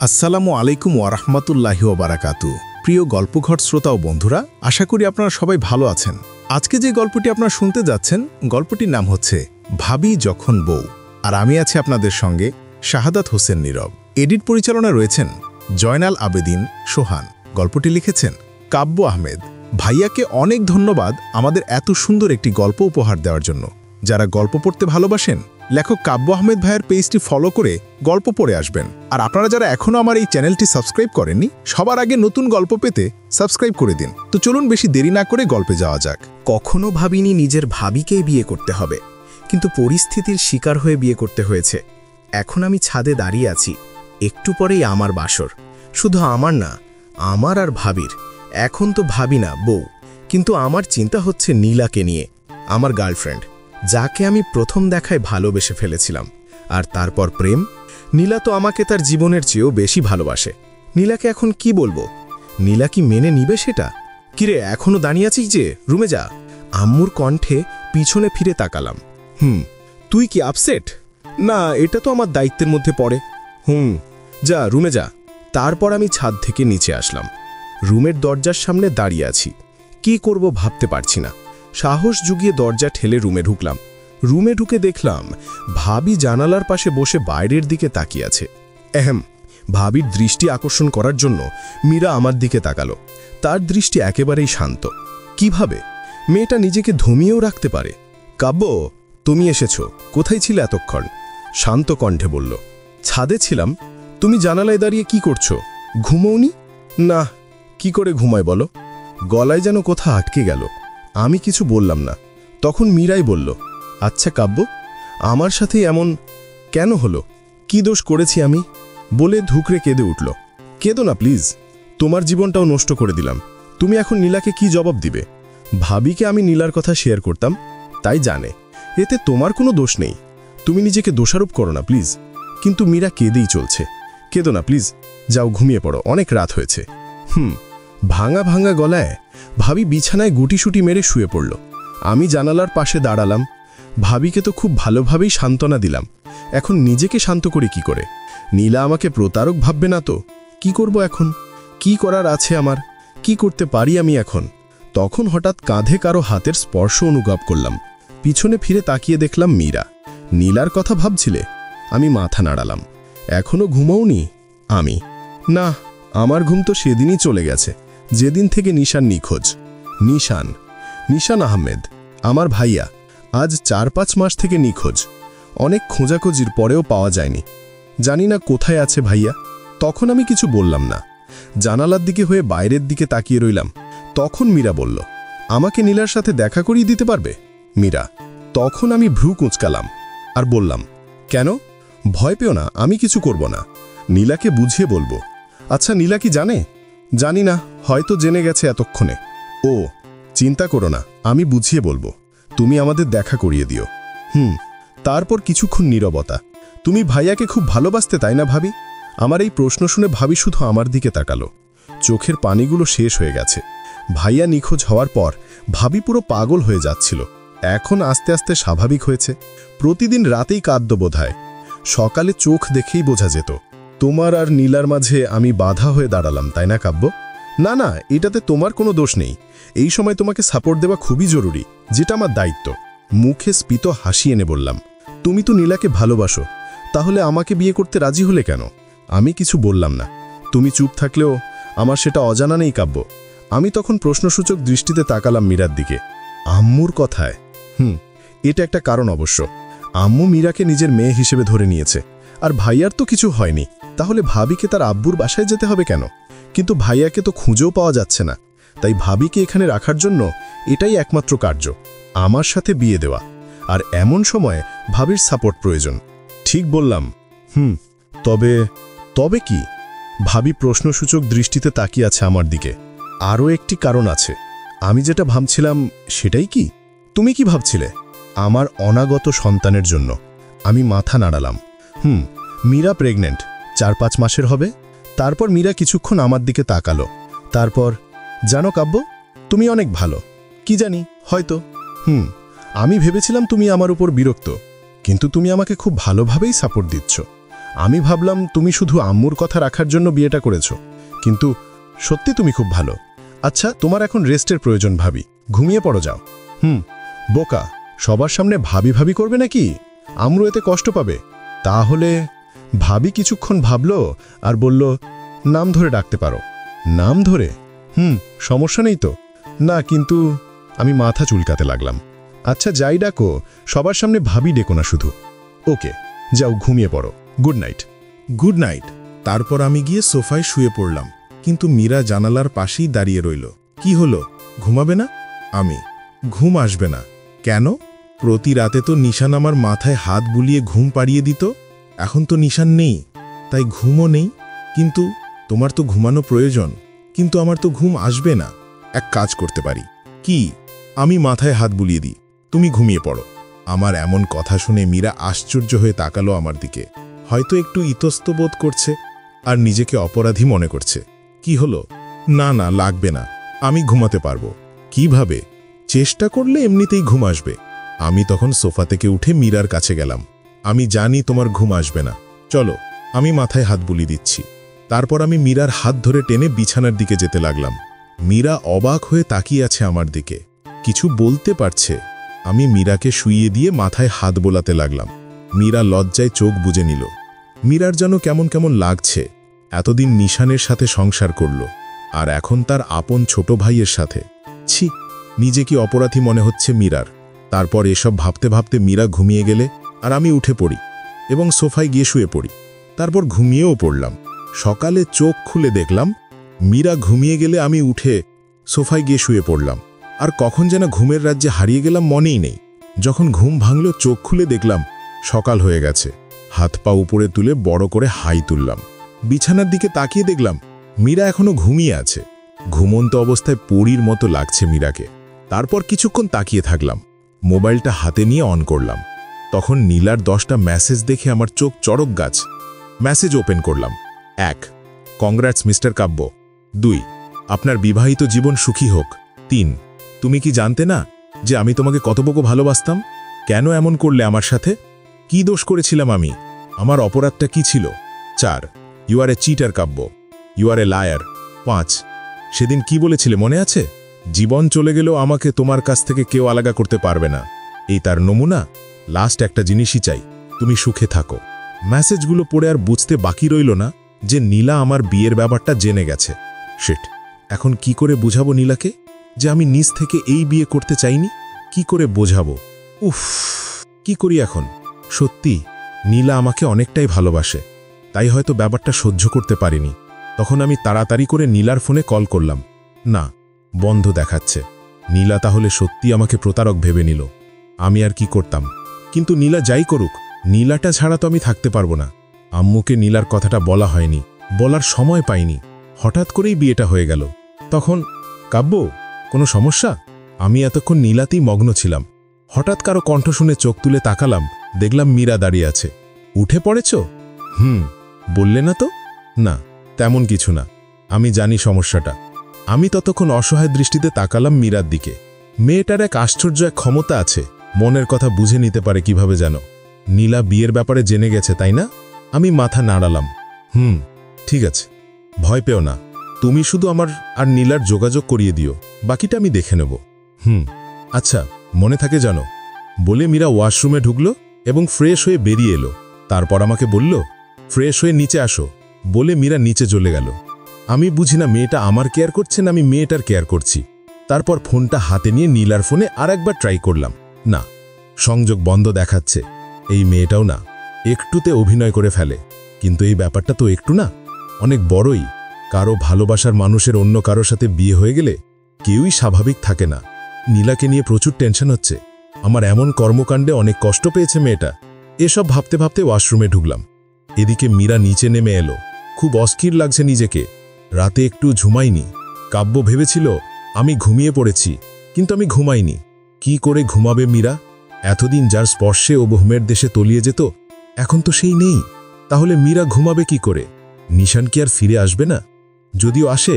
আসসালামু আলাইকুম ওয়ারাহমাতুল্লাহি ওয়া বারাকাতু। প্রিয় গল্পঘর শ্রোতা ও বন্ধুরা, আশা করি আপনারা সবাই ভালো আছেন। আজকে যে গল্পটি আপনারা শুনতে যাচ্ছেন, গল্পটির নাম হচ্ছে ভাবি যখন বউ। আর আমি আছি আপনাদের সঙ্গে শাহাদাত হোসেন নীরব। এডিট পরিচালনা রয়েছেন জয়নাল আবেদিন সোহান। গল্পটি লিখেছেন কাব্য আহমেদ। ভাইয়াকে অনেক ধন্যবাদ আমাদের এত সুন্দর একটি গল্প উপহার দেওয়ার জন্য। যারা গল্প পড়তে ভালোবাসেন, লেখক কাব্য আহমেদ ভাইয়ের পেজটি ফলো করে গল্প পড়ে আসবেন। আর আপনারা যারা এখনও আমার এই চ্যানেলটি সাবস্ক্রাইব করেননি, সবার আগে নতুন গল্প পেতে সাবস্ক্রাইব করে দিন। তো চলুন বেশি দেরি না করে গল্পে যাওয়া যাক। কখনো ভাবিনি নিজের ভাবিকেই বিয়ে করতে হবে, কিন্তু পরিস্থিতির শিকার হয়ে বিয়ে করতে হয়েছে। এখন আমি ছাদে দাঁড়িয়ে আছি, একটু পরেই আমার বাসর। শুধু আমার না, আমার আর ভাবির। এখন তো ভাবি না, বউ। কিন্তু আমার চিন্তা হচ্ছে নীলাকে নিয়ে, আমার গার্লফ্রেন্ড, যাকে আমি প্রথম দেখায় ভালোবেসে ফেলেছিলাম। আর তারপর প্রেম। নীলা তো আমাকে তার জীবনের চেয়েও বেশি ভালোবাসে। নীলাকে এখন কি বলবো? নীলা কি মেনে নিবে সেটা? কিরে, এখনো দাঁড়িয়ে আছিস যে? রুমে যা। আম্মুর কণ্ঠে পিছনে ফিরে তাকালাম। তুই কি আপসেট? না, এটা তো আমার দায়িত্বের মধ্যে পড়ে। যা, রুমে যা। তারপর আমি ছাদ থেকে নিচে আসলাম। রুমের দরজার সামনে দাঁড়িয়ে আছি। কি করব ভাবতে পারছি না। সাহস জুগিয়ে দরজা ঠেলে রুমে ঢুকলাম। রুমে ঢুকে দেখলাম ভাবি জানালার পাশে বসে বাইরের দিকে তাকিয়ে আছে। ভাবির দৃষ্টি আকর্ষণ করার জন্য মীরা আমার দিকে তাকালো। তার দৃষ্টি একেবারেই শান্ত। কিভাবে মেয়েটা নিজেকে ধমিয়েও রাখতে পারে? কাব্য, তুমি এসেছো। কোথায় ছিলে এতক্ষণ? শান্ত কণ্ঠে বলল। ছাদে ছিলাম। তুমি জানালায় দাঁড়িয়ে কি করছো? ঘুমোওনি? না। কি করে ঘুমায় বলো? গলায় যেন কোথা আটকে গেল। আমি কিছু বললাম না। তখন মীরাই বলল, আচ্ছা কাব্য, আমার সাথে এমন কেন হলো? কি দোষ করেছি আমি? বলে ধুকরে কেঁদে উঠল। কেঁদো না প্লিজ, তোমার জীবনটাও নষ্ট করে দিলাম। তুমি এখন নীলাকে কি জবাব দিবে? ভাবিকে আমি নীলার কথা শেয়ার করতাম, তাই জানে। এতে তোমার কোনো দোষ নেই। তুমি নিজেকে দোষারোপ করো না প্লিজ। কিন্তু মীরা কেঁদেই চলছে। কেঁদো না প্লিজ, যাও ঘুমিয়ে পড়ো, অনেক রাত হয়েছে। ভাঙা ভাঙা গলায় ভাবি বিছানায় গুটিসুটি মেরে শুয়ে পড়ল। আমি জানালার পাশে দাঁড়ালাম। ভাবিকে তো খুব ভালোভাবেই সান্ত্বনা দিলাম। এখন নিজেকে শান্ত করি কি করে? নীলা আমাকে প্রতারক ভাববে না তো? কি করব এখন? কি করার আছে আমার? কি করতে পারি আমি এখন? তখন হঠাৎ কাঁধে কারো হাতের স্পর্শ অনুভব করলাম। পিছনে ফিরে তাকিয়ে দেখলাম মীরা। নীলার কথা ভাবছিলে? আমি মাথা নাড়ালাম। এখনো ঘুমাওনি? আমি না, আমার ঘুম তো সেদিনই চলে গেছে, যেদিন থেকে নিশান নিখোঁজ। নিশান আহমেদ, আমার ভাইয়া, আজ ৪-৫ মাস থেকে নিখোঁজ। অনেক খোঁজাখুঁজির পরেও পাওয়া যায়নি। জানি না কোথায় আছে ভাইয়া। তখন আমি কিছু বললাম না। জানালার দিকে হয়ে বাইরের দিকে তাকিয়ে রইলাম। তখন মীরা বলল, আমাকে নীলার সাথে দেখা করিয়ে দিতে পারবে? মীরা। তখন আমি ভ্রু কুঁচকালাম আর বললাম, কেন? ভয় পেও না, আমি কিছু করব না। নীলাকে বুঝিয়ে বলবো। আচ্ছা, নীলা কি জানে? জানি না, হয়তো জেনে গেছে এতক্ষণে। ও, চিন্তা করো না, আমি বুঝিয়ে বলবো। তুমি আমাদের দেখা করিয়ে দিও। তারপর কিছুক্ষণ নীরবতা। তুমি ভাইয়াকে খুব ভালোবাসতে, তাই না ভাবি? আমার এই প্রশ্ন শুনে ভাবি শুধু আমার দিকে তাকালো। চোখের পানিগুলো শেষ হয়ে গেছে। ভাইয়া নিখোঁজ হওয়ার পর ভাবি পুরো পাগল হয়ে যাচ্ছিল। এখন আস্তে আস্তে স্বাভাবিক হয়েছে। প্রতিদিন রাতেই কাঁদত বোধহয়। সকালে চোখ দেখেই বোঝা যেত। তোমার আর নীলার মাঝে আমি বাধা হয়ে দাঁড়ালাম, তাই না কাব্য? না না, এটাতে তোমার কোনো দোষ নেই। এই সময় তোমাকে সাপোর্ট দেওয়া খুবই জরুরি, যেটা আমার দায়িত্ব। মুখে স্ফীত হাসি এনে বললাম, তুমি তো নীলাকে ভালোবাসো, তাহলে আমাকে বিয়ে করতে রাজি হলে কেন? আমি কিছু বললাম না। তুমি চুপ থাকলেও আমার সেটা অজানা নেই কাব্য। আমি তখন প্রশ্নসূচক দৃষ্টিতে তাকালাম মীরার দিকে। আম্মুর কথায়? এটা একটা কারণ অবশ্য। আম্মু মীরাকে নিজের মেয়ে হিসেবে ধরে নিয়েছে। আর ভাইয়ার তো কিছু হয়নি, তাহলে ভাবিকে তার আব্বুর বাসায় যেতে হবে কেন? কিন্তু ভাইয়াকে তো খুঁজেও পাওয়া যাচ্ছে না। তাই ভাবিকে এখানে রাখার জন্য এটাই একমাত্র কার্য, আমার সাথে বিয়ে দেওয়া। আর এমন সময় ভাবির সাপোর্ট প্রয়োজন। ঠিক বললাম? তবে কি? ভাবি প্রশ্নসূচক দৃষ্টিতে তাকিয়ে আছে আমার দিকে। আরও একটি কারণ আছে। আমি যেটা ভাবছিলাম সেটাই কি? তুমি কি ভাবছিলে? আমার অনাগত সন্তানের জন্য। আমি মাথা নাড়ালাম। মীরা প্রেগনেন্ট, ৪-৫ মাসের হবে। তারপর মীরা কিছুক্ষণ আমার দিকে তাকালো। তারপর, জানো কাব্য, তুমি অনেক ভালো। কি জানি, হয়তো। আমি ভেবেছিলাম তুমি আমার উপর বিরক্ত, কিন্তু তুমি আমাকে খুব ভালোভাবেই সাপোর্ট দিচ্ছ। আমি ভাবলাম তুমি শুধু আম্মুর কথা রাখার জন্য বিয়েটা করেছো, কিন্তু সত্যি তুমি খুব ভালো। আচ্ছা, তোমার এখন রেস্টের প্রয়োজন ভাবি, ঘুমিয়ে পড়ো যাও। বোকা, সবার সামনে ভাবি ভাবি করবে নাকি? আম্মু এতে কষ্ট পাবে। তাহলে ভাবি কিছুক্ষণ ভাবলো আর বলল, নাম ধরে ডাকতে পারো। নাম ধরে? সমস্যা নেই তো। না, কিন্তু আমি মাথা চুলকাতে লাগলাম। আচ্ছা যাই ডাকো, সবার সামনে ভাবি ডেকো না শুধু। ওকে, যাও ঘুমিয়ে পড়ো। Good night. Good night. তারপর আমি গিয়ে সোফায় শুয়ে পড়লাম, কিন্তু মীরা জানালার পাশেই দাঁড়িয়ে রইল। কি হলো, ঘুমাবে না? আমি, ঘুম আসবে না। কেন? প্রতি রাতে তো নিশান আমার মাথায় হাত বুলিয়ে ঘুম পাড়িয়ে দিত। এখন তো নিশান নেই, তাই ঘুমও নেই। কিন্তু তোমার তো ঘুমানো প্রয়োজন। কিন্তু আমার তো ঘুম আসবে না। এক কাজ করতে পারি। কি? আমি মাথায় হাত বুলিয়ে দিই, তুমি ঘুমিয়ে পড়ো। আমার এমন কথা শুনে মীরা আশ্চর্য হয়ে তাকালো আমার দিকে। হয়তো একটু ইতস্ত বোধ করছে আর নিজেকে অপরাধী মনে করছে। কি হলো? না না, লাগবে না, আমি ঘুমাতে পারবো। কিভাবে? চেষ্টা করলে এমনিতেই ঘুম আসবে। আমি তখন সোফা থেকে উঠে মীরার কাছে গেলাম। আমি জানি তোমার ঘুম আসবে না, চলো, আমি মাথায় হাত বুলিয়ে দিচ্ছি। তারপর আমি মীরার হাত ধরে টেনে বিছানার দিকে যেতে লাগলাম। মীরা অবাক হয়ে তাকিয়ে আছে আমার দিকে, কিছু বলতে পারছে। আমি মীরাকে শুইয়ে দিয়ে মাথায় হাত বোলাতে লাগলাম। মীরা লজ্জায় চোখ বুজে নিল। মীরার যেন কেমন কেমন লাগছে। এতদিন নিশানের সাথে সংসার করল, আর এখন তার আপন ছোট ভাইয়ের সাথে। ছি, নিজে কি অপরাধী মনে হচ্ছে মীরার। তারপর এসব ভাবতে ভাবতে মীরা ঘুমিয়ে গেলে আর আমি উঠে পড়ি এবং সোফায় গিয়ে শুয়ে পড়ি। তারপর ঘুমিয়েও পড়লাম। সকালে চোখ খুলে দেখলাম মীরা ঘুমিয়ে গেলে আমি উঠে সোফায় গিয়ে শুয়ে পড়লাম। আর কখন যেন ঘুমের রাজ্যে হারিয়ে গেলাম মনেই নেই। যখন ঘুম ভাঙল, চোখ খুলে দেখলাম সকাল হয়ে গেছে। হাত পা উপরে তুলে বড় করে হাই তুললাম। বিছানার দিকে তাকিয়ে দেখলাম মীরা এখনো ঘুমিয়ে আছে। ঘুমন্ত অবস্থায় পরীর মতো লাগছে মীরাকে। তারপর কিছুক্ষণ তাকিয়ে থাকলাম। মোবাইলটা হাতে নিয়ে অন করলাম। তখন নীলার 10টা মেসেজ দেখে আমার চোখ চড়ক গাছ। মেসেজ ওপেন করলাম। 1, কংগ্রাটস মিস্টার কাব্য। 2, আপনার বিবাহিত জীবন সুখী হোক। 3, তুমি কি জানতে না যে আমি তোমাকে কত বড় ভালোবাসতাম? কেন এমন করলে আমার সাথে? কি দোষ করেছিলাম আমি? আমার অপরাধটা কি ছিল? 4, you are a cheater Kavya, you are a liar. 5, সেদিন কি বলেছিলে মনে আছে? জীবন চলে গেলেও আমাকে তোমার কাছ থেকে কেউ আলাদা করতে পারবে না। এই তার নমুনা। লাস্ট একটা জিনিসই চাই, তুমি সুখে থাকো। মেসেজগুলো পড়ে আর বুঝতে বাকি রইল না যে নীলা আমার বিয়ের ব্যাপারটা জেনে গেছে। শিট, এখন কি করে বুঝাবো নীলাকে যে আমি নিজ থেকে এই বিয়ে করতে চাইনি? কি করে বোঝাবো? উফ, কি করি এখন? সত্যি নীলা আমাকে অনেকটাই ভালোবাসে, তাই হয়তো ব্যাপারটা সহ্য করতে পারিনি। তখন আমি তাড়াতাড়ি করে নীলার ফোনে কল করলাম। না, বন্ধ দেখাচ্ছে। নীলা তাহলে সত্যি আমাকে প্রতারক ভেবে নিল। আমি আর কি করতাম? কিন্তু নীলা যাই করুক, নীলাটা ছাড়া তো আমি থাকতে পারবো না। আম্মুকে নীলার কথাটা বলা হয়নি, বলার সময় পাইনি। হঠাৎ করেই বিয়েটা হয়ে গেল। তখন, কাব্য, কোনো সমস্যা? আমি এতক্ষণ নীলাতেই মগ্ন ছিলাম। হঠাৎ কারো কণ্ঠ শুনে চোখ তুলে তাকালাম, দেখলাম মীরা দাঁড়িয়ে আছে। উঠে পড়েছ? বললে না তো? না, তেমন কিছু না, আমি জানি সমস্যাটা। আমি ততক্ষণ অসহায় দৃষ্টিতে তাকালাম মীরার দিকে। মেয়েটার এক আশ্চর্য এক ক্ষমতা আছে, মনের কথা বুঝে নিতে পারে কিভাবে যেন। নীলা বিয়ের ব্যাপারে জেনে গেছে, তাই না? আমি মাথা নাড়ালাম। ঠিক আছে, ভয় পেও না। তুমি শুধু আমার আর নীলার যোগাযোগ করিয়ে দিও, বাকিটা আমি দেখে নেব। আচ্ছা, মনে থাকে জানো, বলে মীরা ওয়াশরুমে ঢুকলো এবং ফ্রেশ হয়ে বেরিয়ে এলো। তারপর আমাকে বলল, ফ্রেশ হয়ে নিচে আসো। বলে মীরা নিচে চলে গেল। আমি বুঝি না মেয়েটা আমার কেয়ার করছে না আমি মেয়েটার কেয়ার করছি। তারপর ফোনটা হাতে নিয়ে নীলার ফোনে আরেকবার ট্রাই করলাম। না, সংযোগ বন্ধ দেখাচ্ছে। এই মেয়েটাও না, একটুতে অভিনয় করে ফেলে। কিন্তু এই ব্যাপারটা তো একটু না, অনেক বড়ই। কারো ভালোবাসার মানুষের অন্য কারোর সাথে বিয়ে হয়ে গেলে কেউই স্বাভাবিক থাকে না। নীলাকে নিয়ে প্রচুর টেনশন হচ্ছে। আমার এমন কর্মকাণ্ডে অনেক কষ্ট পেয়েছে মেয়েটা। এসব ভাবতে ভাবতে ওয়াশরুমে ঢুকলাম। এদিকে মীরা নিচে নেমে এলো। খুব অস্থির লাগছে নিজেকে। রাতে একটু ঝুমাইনি। কাব্য ভেবেছিল আমি ঘুমিয়ে পড়েছি, কিন্তু আমি ঘুমাইনি। কি করে ঘুমাবে মীরা? এতদিন যার স্পর্শে ও ঘুমের দেশে তলিয়ে যেত, এখন তো সেই নেই। তাহলে মীরা ঘুমাবে কি করে? নিশান কি আর ফিরে আসবে না? যদিও আসে,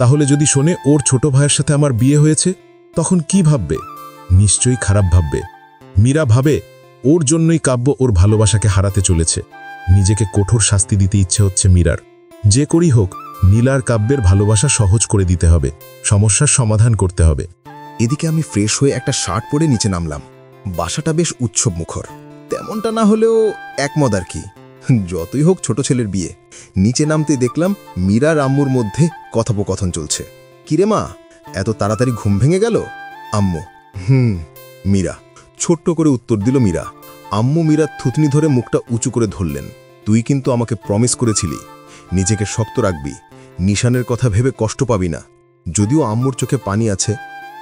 তাহলে যদি শোনে ওর ছোট ভাইয়ের সাথে আমার বিয়ে হয়েছে, তখন কি ভাববে? নিশ্চয়ই খারাপ ভাববে। মীরা ভাবে ওর জন্যই কাব্য ওর ভালোবাসাকে হারাতে চলেছে। নিজেকে কঠোর শাস্তি দিতে ইচ্ছে হচ্ছে মীরার। যে করি হোক, নীলার কাব্যের ভালোবাসা সহজ করে দিতে হবে, সমস্যার সমাধান করতে হবে। এদিকে আমি ফ্রেশ হয়ে একটা শার্ট পরে নিচে নামলাম। বাসাটা বেশ উৎসব মুখর, তেমনটা না হলেও একমত আর কি। যতই হোক ছোট ছেলের বিয়ে। নিচে নামতে দেখলাম মীরার আম্মুর মধ্যে কথোপকথন চলছে। কিরে মা, এত তাড়াতাড়ি ঘুম ভেঙে গেল? আম্মু: মীরা। ছোট্ট করে উত্তর দিল মীরা। আম্মু মীরার থুতনি ধরে মুখটা উঁচু করে ধরলেন। তুই কিন্তু আমাকে প্রমিস করেছিলি নিজেকে শক্ত রাখবি, নিশানের কথা ভেবে কষ্ট পাবি না। যদিও আম্মুর চোখে পানি আছে,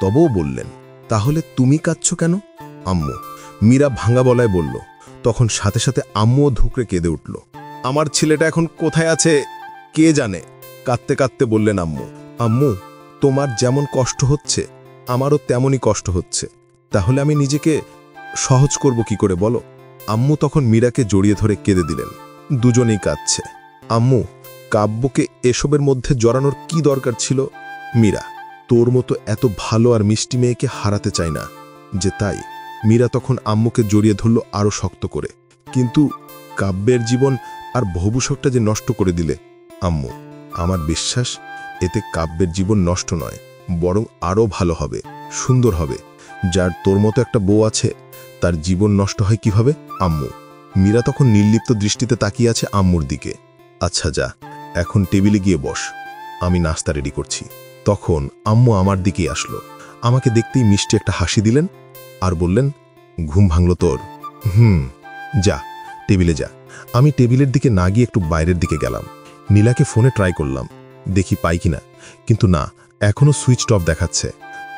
তবুও বললেন, তাহলে তুমি কাঁদছ কেন? আম্মু। মীরা ভাঙা গলায় বলল। তখন সাথে সাথে আম্মুও ধুকরে কেঁদে উঠল। আমার ছেলেটা এখন কোথায় আছে কে জানে। কাঁদতে কাঁদতে বললেন আম্মু, আম্মু তোমার যেমন কষ্ট হচ্ছে আমারও তেমনই কষ্ট হচ্ছে, তাহলে আমি নিজেকে সহজ করব কি করে বলো? আম্মু তখন মীরাকে জড়িয়ে ধরে কেঁদে দিলেন। দুজনেই কাঁদছে। আম্মু, কাব্যকে এসবের মধ্যে জড়ানোর কি দরকার ছিল? মীরা: তোর মতো এত ভালো আর মিষ্টি মেয়েকে হারাতে চাই না যে, তাই। মীরা তখন আম্মুকে জড়িয়ে ধরল আরও শক্ত করে। কিন্তু কাব্যের জীবন আর ভবিষ্যৎটা যে নষ্ট করে দিলে। আম্মু, আমার বিশ্বাস এতে কাব্যের জীবন নষ্ট নয়, বরং আরও ভালো হবে, সুন্দর হবে। যার তোর মতো একটা বউ আছে তার জীবন নষ্ট হয় কিভাবে? আম্মু। মীরা তখন নির্লিপ্ত দৃষ্টিতে তাকিয়ে আছে আম্মুর দিকে। আচ্ছা যা, এখন টেবিলে গিয়ে বস, আমি নাস্তা রেডি করছি। তখন আম্মু আমার দিকেই আসলো। আমাকে দেখতেই মিষ্টি একটা হাসি দিলেন আর বললেন, ঘুম ভাঙল তোর? যা, টেবিলে যা। আমি টেবিলের দিকে না গিয়ে একটু বাইরের দিকে গেলাম। নীলাকে ফোনে ট্রাই করলাম, দেখি পাই কিনা, কিন্তু না, এখনও সুইচ অফ দেখাচ্ছে।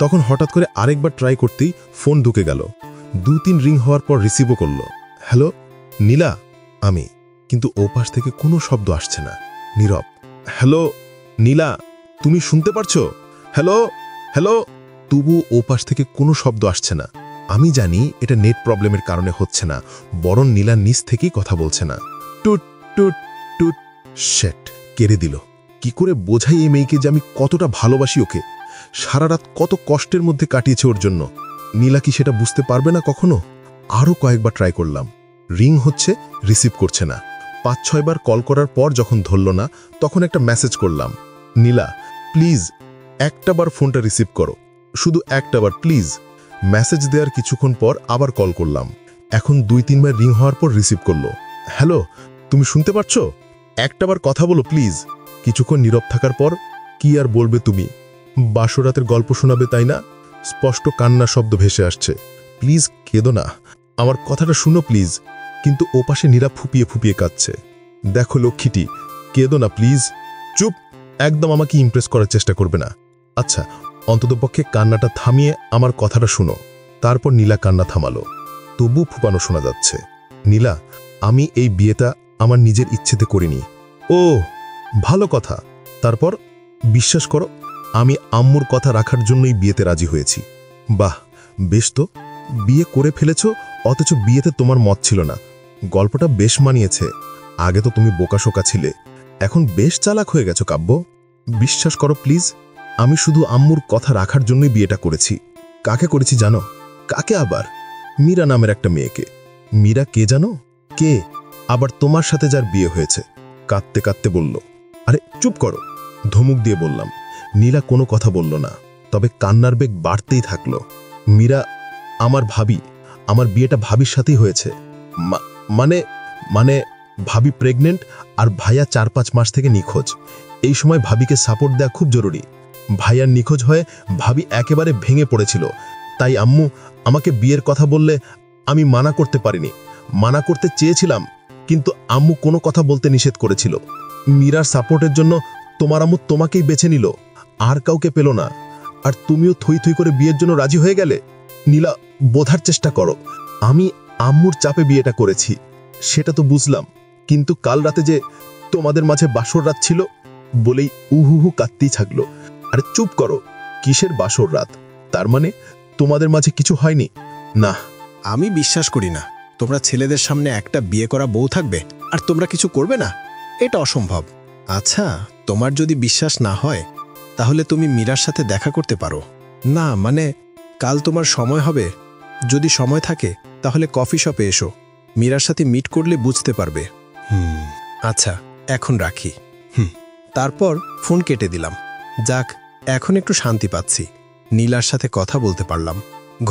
তখন হঠাৎ করে আরেকবার ট্রাই করতেই ফোন ঢুকে গেল। 2-3 রিং হওয়ার পর রিসিভও করল। হ্যালো নীলা, আমি। কিন্তু ওপাশ থেকে কোনো শব্দ আসছে না, নীরব। হ্যালো নীলা, তুমি শুনতে পারছো? Hello hello. তবু ওপাশ থেকে কোনো শব্দ আসছে না। আমি জানি এটা নেট প্রবলেমের কারণে হচ্ছে না, বরং নীলা নিচ থেকেই কথা বলছে না। টুট টুট টুট। শেট, কেড়ে দিল। কি করে বোঝাই এই মেয়েকে যে আমি কতটা ভালোবাসি ওকে? সারা রাত কত কষ্টের মধ্যে কাটিয়েছে ওর জন্য। নীলা কি সেটা বুঝতে পারবে না কখনো? আরও কয়েকবার ট্রাই করলাম, রিং হচ্ছে, রিসিভ করছে না। 5-6 বার কল করার পর যখন ধরল না, তখন একটা মেসেজ করলাম, নীলা প্লিজ একটাবার ফোনটা রিসিভ করো, শুধু একটাবার প্লিজ। মেসেজ দেওয়ার কিছুক্ষণ পর আবার কল করলাম। এখন 2-3 বার রিং হওয়ার পর রিসিভ করলো। হ্যালো, তুমি শুনতে পাচ্ছ? একটাবার কথা বলো প্লিজ। কিছুক্ষণ নীরব থাকার পর, কি আর বলবে তুমি? বাসরাতের গল্প শোনাবে তাই না? স্পষ্ট কান্না শব্দ ভেসে আসছে। প্লিজ কেঁদো না, আমার কথাটা শুনো প্লিজ। কিন্তু ওপাশে নীরা ফুপিয়ে ফুপিয়ে কাঁদছে। দেখো লক্ষ্মীটি, কেঁদো না প্লিজ। চুপ, একদম আমাকে ইমপ্রেস করার চেষ্টা করবে না। আচ্ছা, অন্ততপক্ষে কান্নাটা থামিয়ে আমার কথাটা শুনো। তারপর নীলা কান্না থামালো, তবু ফুপানো শোনা যাচ্ছে। নীলা, আমি এই বিয়েটা আমার নিজের ইচ্ছেতে করিনি। ও ভালো কথা। তারপর? বিশ্বাস করো, আমি আম্মুর কথা রাখার জন্যই বিয়েতে রাজি হয়েছি। বাহ, বেশ তো, বিয়ে করে ফেলেছ, অথচ বিয়েতে তোমার মত ছিল না। গল্পটা বেশ মানিয়েছে। আগে তো তুমি বোকাশোকা ছিলে, এখন বেশ চালাক হয়ে গেছো কাব্য। বিশ্বাস করো প্লিজ, আমি শুধু আম্মুর কথা রাখার জন্যই বিয়েটা করেছি। কাকে করেছি জানো? কাকে আবার? মীরা নামের একটা মেয়েকে। মীরা কে জানো? কে? আবার তোমার সাথে যার বিয়ে হয়েছে। কাঁদতে কাঁদতে বলল। আরে চুপ করো, ধমক দিয়ে বললাম। নীলা কোনো কথা বলল না, তবে কান্নার বেগ বাড়তেই থাকলো। মীরা আমার ভাবি, আমার বিয়েটা ভাবির সাথেই হয়েছে। মানে মানে ভাবি প্রেগনেন্ট আর ভাইয়া 4-5 মাস থেকে নিখোঁজ। এই সময় ভাবিকে সাপোর্ট দেওয়া খুব জরুরি। ভাইয়ার নিখোঁজ হয়ে ভাবি একেবারে ভেঙে পড়েছিল। তাই আম্মু আমাকে বিয়ের কথা বললে আমি মানা করতে পারিনি। মানা করতে চেয়েছিলাম, কিন্তু আম্মু কোনো কথা বলতে নিষেধ করেছিল। মীরার সাপোর্টের জন্য তোমার আম্মু তোমাকেই বেছে নিল, আর কাউকে পেল না। আর তুমিও থই থই করে বিয়ের জন্য রাজি হয়ে গেলে। নীলা, বোঝার চেষ্টা করো, আমি আম্মুর চাপে বিয়েটা করেছি, সেটা তো বুঝলাম। কিন্তু কাল রাতে যে তোমাদের মাঝে বাসর রাত ছিল বলেই উহুহু কাঁদতেই থাকলো। আরে চুপ করো, কিসের বাসর রাত? তার মানে তোমাদের মাঝে কিছু হয়নি? না, আমি বিশ্বাস করি না তোমরা ছেলেদের সামনে একটা বিয়ে করা বউ থাকবে আর তোমরা কিছু করবে না। এটা অসম্ভব। আচ্ছা, তোমার যদি বিশ্বাস না হয় তাহলে তুমি মীরার সাথে দেখা করতে পারো। না মানে, কাল তোমার সময় হবে, যদি সময় থাকে তাহলে কফি শপে এসো। মীরার সাথে মিট করলে বুঝতে পারবে। আচ্ছা, এখন রাখি। তারপর ফোন কেটে দিলাম। যাক, এখন একটু শান্তি পাচ্ছি। নীলার সাথে কথা বলতে পারলাম।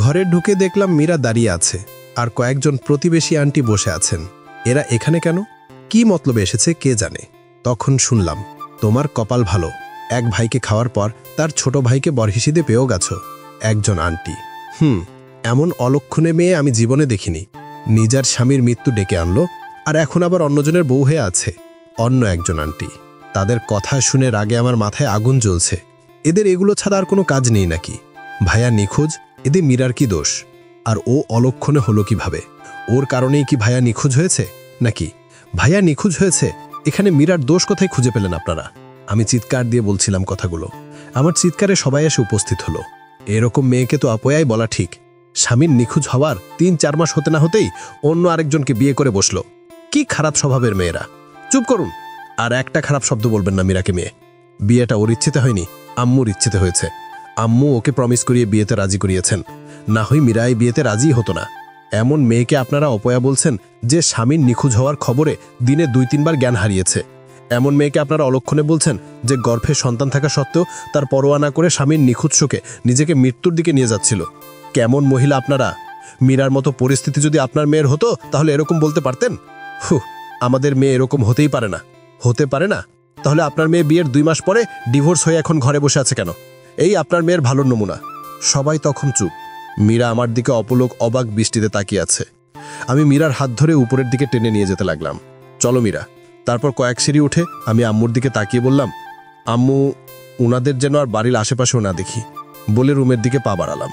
ঘরে ঢুকে দেখলাম মীরা দাঁড়িয়ে আছে, আর কয়েকজন প্রতিবেশী আন্টি বসে আছেন। এরা এখানে কেন, কি মতলবে এসেছে কে জানে। তখন শুনলাম, তোমার কপাল ভালো, এক ভাইকে খাওয়ার পর তার ছোট ভাইকে বরহিসিদে পেয়েও গেছো। একজন আন্টি। এমন অলক্ষণে মেয়ে আমি জীবনে দেখিনি। নিজের স্বামীর মৃত্যু ডেকে আনলো, আর এখন আবার অন্যজনের বউ হয়ে আছে। অন্য একজন আন্টি। তাদের কথা শুনে রাগে আমার মাথায় আগুন জ্বলছে। এদের এগুলো ছাড়া আর কোনো কাজ নেই নাকি? ভাইয়া নিখোঁজ, এদের মীরার কি দোষ? আর ও অলক্ষণে হলো কিভাবে? ওর কারণেই কি ভাইয়া নিখোঁজ হয়েছে নাকি? ভাইয়া নিখোঁজ হয়েছে, এখানে মীরার দোষ কোথায় খুঁজে পেলেন আপনারা? আমি চিৎকার দিয়ে বলছিলাম কথাগুলো। আমার চিৎকারে সবাই এসে উপস্থিত হলো। এরকম মেয়েকে তো অপয়াই বলা ঠিক। স্বামীর নিখোঁজ হওয়ার 3-4 মাস হতে না হতেই অন্য আরেকজনকে বিয়ে করে বসলো। কি খারাপ স্বভাবের মেয়েরা। চুপ করুন, আর একটা খারাপ শব্দ বলবেন না মীরাকে মেয়ে। বিয়েটা ওর ইচ্ছেতে হয়নি, আম্মুর ইচ্ছেতে হয়েছে। আম্মু ওকে প্রমিস করিয়ে বিয়েতে রাজি করিয়েছেন, না হয় মীরা এই বিয়েতে রাজি হতো না। এমন মেয়েকে আপনারা অপয়া বলছেন যে স্বামীর নিখোঁজ হওয়ার খবরে দিনে 2-3 বার জ্ঞান হারিয়েছে। এমন মেয়েকে আপনারা অলক্ষণে বলছেন যে গর্ভে সন্তান থাকা সত্ত্বেও তার পরোয়া না করে স্বামীর নিখোঁজ শোকে নিজেকে মৃত্যুর দিকে নিয়ে যাচ্ছিল। কেমন মহিলা আপনারা? মীরার মতো পরিস্থিতি যদি আপনার মেয়ের হতো তাহলে এরকম বলতে পারতেন? আমাদের মেয়ে এরকম হতেই পারে না। হতে পারে না? তাহলে আপনার মেয়ে বিয়ের 2 মাস পরে ডিভোর্স হয়ে এখন ঘরে বসে আছে কেন? এই আপনার মেয়ের ভালো নমুনা। সবাই তখন চুপ। মীরা আমার দিকে অপলোক অবাক দৃষ্টিতে তাকিয়ে আছে। আমি মীরার হাত ধরে উপরের দিকে টেনে নিয়ে যেতে লাগলাম। চলো মীরা। তারপর কয়েক সিঁড়ি উঠে আমি আম্মুর দিকে তাকিয়ে বললাম, আম্মু, উনাদের যেন আর বাড়ির আশেপাশেও না দেখি, বলে রুমের দিকে পা বাড়ালাম।